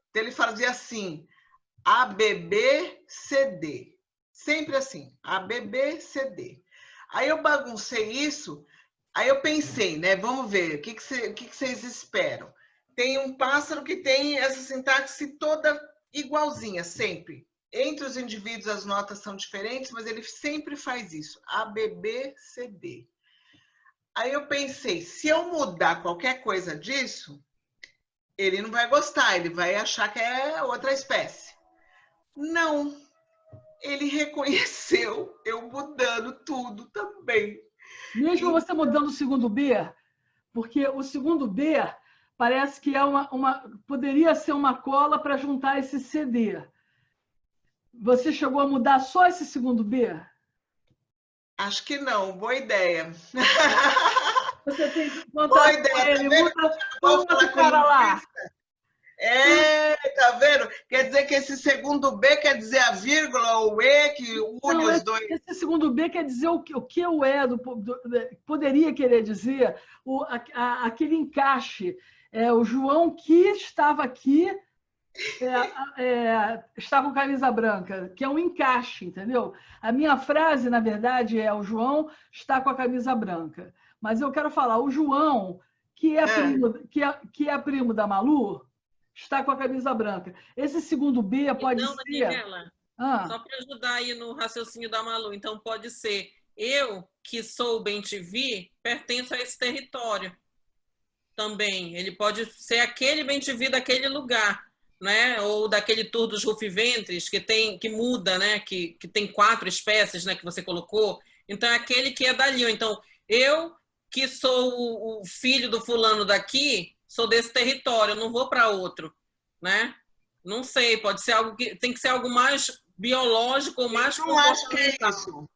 Então, ele fazia assim, ABBCD, Sempre assim, A, B, B, C, D. Aí eu baguncei isso, aí eu pensei, né? Vamos ver, o que vocês esperam? Tem um pássaro que tem essa sintaxe toda igualzinha, sempre. Entre os indivíduos as notas são diferentes, mas ele sempre faz isso. A, B, B, C, D. Aí eu pensei, se eu mudar qualquer coisa disso, ele não vai gostar, ele vai achar que é outra espécie. Não, ele reconheceu eu mudando tudo também. Mesmo você mudando o segundo B, porque o segundo B parece que é poderia ser uma cola para juntar esse CD. Você chegou a mudar só esse segundo B? Acho que não, boa ideia. Você tem que contar Boa ideia, ele, tá vendo? muda o cara lá. Tá vendo? Quer dizer que esse segundo B quer dizer a vírgula ou o E que une os dois. Esse segundo B quer dizer o que o E poderia querer dizer, aquele encaixe. O João que estava aqui está com camisa branca, que é um encaixe, entendeu? A minha frase, na verdade, é o João está com a camisa branca. Mas eu quero falar, o João, que é primo da Malu, está com a camisa branca. Esse segundo B pode então, ser... Daniela, só para ajudar aí no raciocínio da Malu, então pode ser, eu, que sou o bem-te-vi, pertenço a esse território também. Ele pode ser aquele bem-te-vi daquele lugar, né? Ou daquele tour dos rufiventres, que muda, né? Que tem 4 espécies, né? Que você colocou. Então, é aquele que é dali. Então, eu, que sou o filho do fulano daqui, sou desse território, eu não vou para outro, né? Não sei, pode ser algo que tem que ser algo mais biológico ou mais comportamental. Acho que é isso.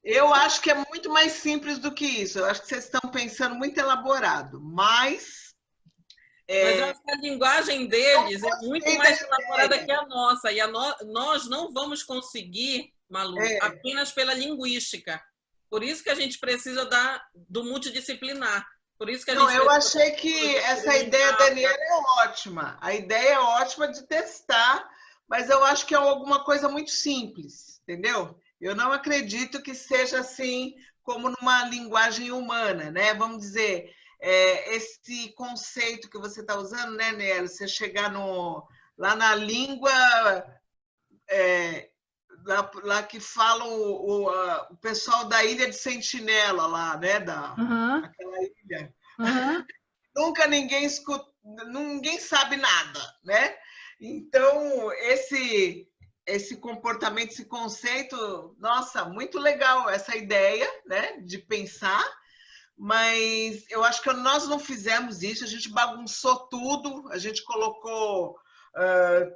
Eu acho que é muito mais simples do que isso. Eu acho que vocês estão pensando muito elaborado, mas eu acho que a linguagem deles é muito mais elaborada que a nossa. E nós não vamos conseguir, Malu, apenas pela linguística. Por isso que a gente precisa do multidisciplinar. Por isso que eu achei que essa ideia, Daniela, é ótima. A ideia é ótima de testar, mas eu acho que é alguma coisa muito simples, entendeu? Eu não acredito que seja assim como numa linguagem humana, né? Vamos dizer, esse conceito que você está usando, né, Nélio? Você chegar lá na língua... Lá que falam o pessoal da Ilha de Sentinela, lá, né? Aquela ilha. Nunca ninguém escuta, ninguém sabe nada, né? Então, esse comportamento, esse conceito, nossa, muito legal essa ideia, né? De pensar, mas eu acho que nós não fizemos isso, a gente bagunçou tudo, a gente colocou...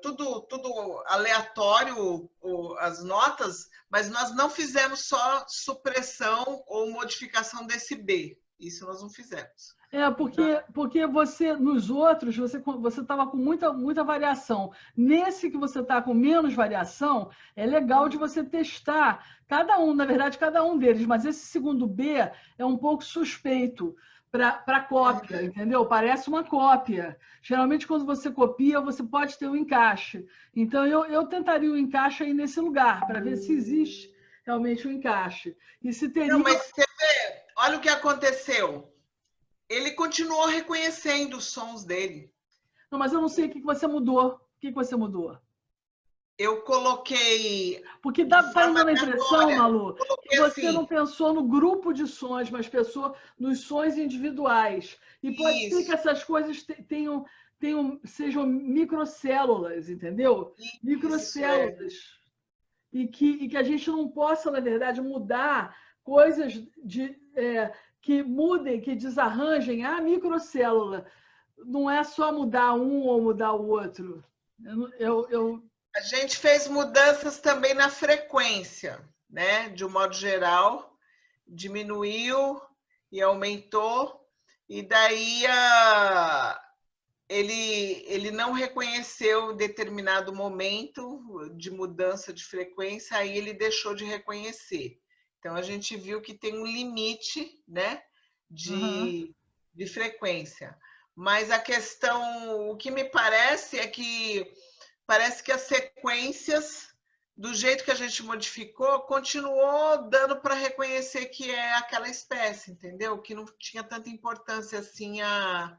tudo aleatório, as notas, mas nós não fizemos só supressão ou modificação desse B. Isso nós não fizemos. Porque você, nos outros, você estava com muita variação. Nesse que você está com menos variação, é legal de você testar cada um deles, mas esse segundo B é um pouco suspeito para cópia, entendeu? Parece uma cópia. Geralmente, quando você copia, você pode ter um encaixe. Então, eu tentaria o encaixe aí nesse lugar, para ver se existe realmente um encaixe. E se teria... Não, mas você vê, olha o que aconteceu. Ele continuou reconhecendo os sons dele. Não, mas eu não sei o que você mudou. O que você mudou? Eu coloquei... Porque está dando a impressão, Malu, que você não pensou no grupo de sons, mas pensou nos sons individuais. E pode ser que essas coisas sejam microcélulas, entendeu? Microcélulas. E que a gente não possa, na verdade, mudar coisas que mudem, que desarranjem a microcélula. Não é só mudar um ou mudar o outro. A gente fez mudanças também na frequência, né? De um modo geral, diminuiu e aumentou, e daí ele não reconheceu determinado momento de mudança de frequência, aí ele deixou de reconhecer. Então, a gente viu que tem um limite, né? De frequência. Mas a questão, o que me parece é que as sequências do jeito que a gente modificou, continuou dando para reconhecer que é aquela espécie, entendeu? Que não tinha tanta importância assim a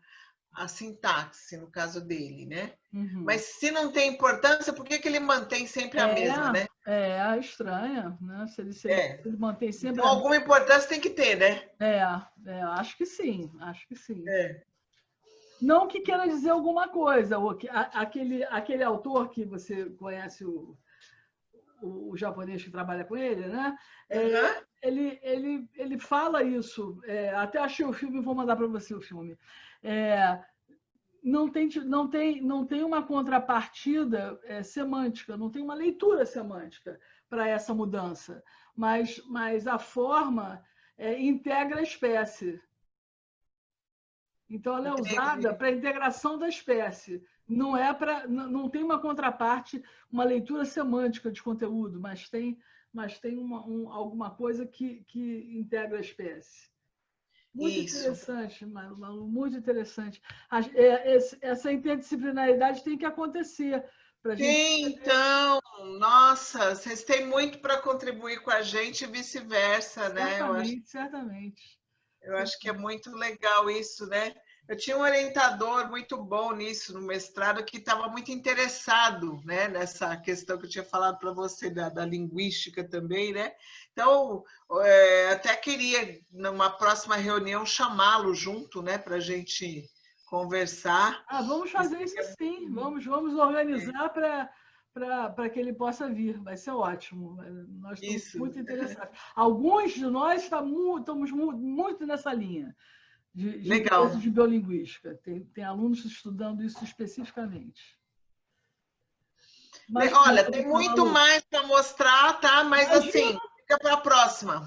sintaxe, no caso dele, né? Uhum. Mas se não tem importância, por que ele mantém sempre a mesma, né? É estranha, né? Se ele mantém sempre então, alguma importância tem que ter, né? Acho que sim, acho que sim. É. Não que queira dizer alguma coisa. Aquele autor que você conhece, o japonês que trabalha com ele, né? Ele fala isso. Até achei o filme, vou mandar para você o filme. Não tem uma contrapartida semântica, não tem uma leitura semântica para essa mudança, mas a forma integra a espécie. Então, ela é usada para a integração da espécie. Não tem uma contraparte, uma leitura semântica de conteúdo, mas tem alguma coisa que integra a espécie. Muito interessante, Malu, muito interessante. Essa interdisciplinaridade tem que acontecer. Sim, então, nossa, vocês têm muito para contribuir com a gente e vice-versa, né? Certamente. Eu acho que é muito legal isso, né? Eu tinha um orientador muito bom nisso, no mestrado, que estava muito interessado, né, nessa questão que eu tinha falado para você, da linguística também, né? Então, até queria, numa próxima reunião, chamá-lo junto, né, para a gente conversar. Vamos fazer isso sim, vamos organizar para que ele possa vir, vai ser ótimo. Nós estamos muito interessados. Alguns de nós estamos muito nessa linha. De biolinguística. Tem alunos estudando isso especificamente. Olha, tem muito mais para mostrar, tá? Mas assim, fica para a próxima.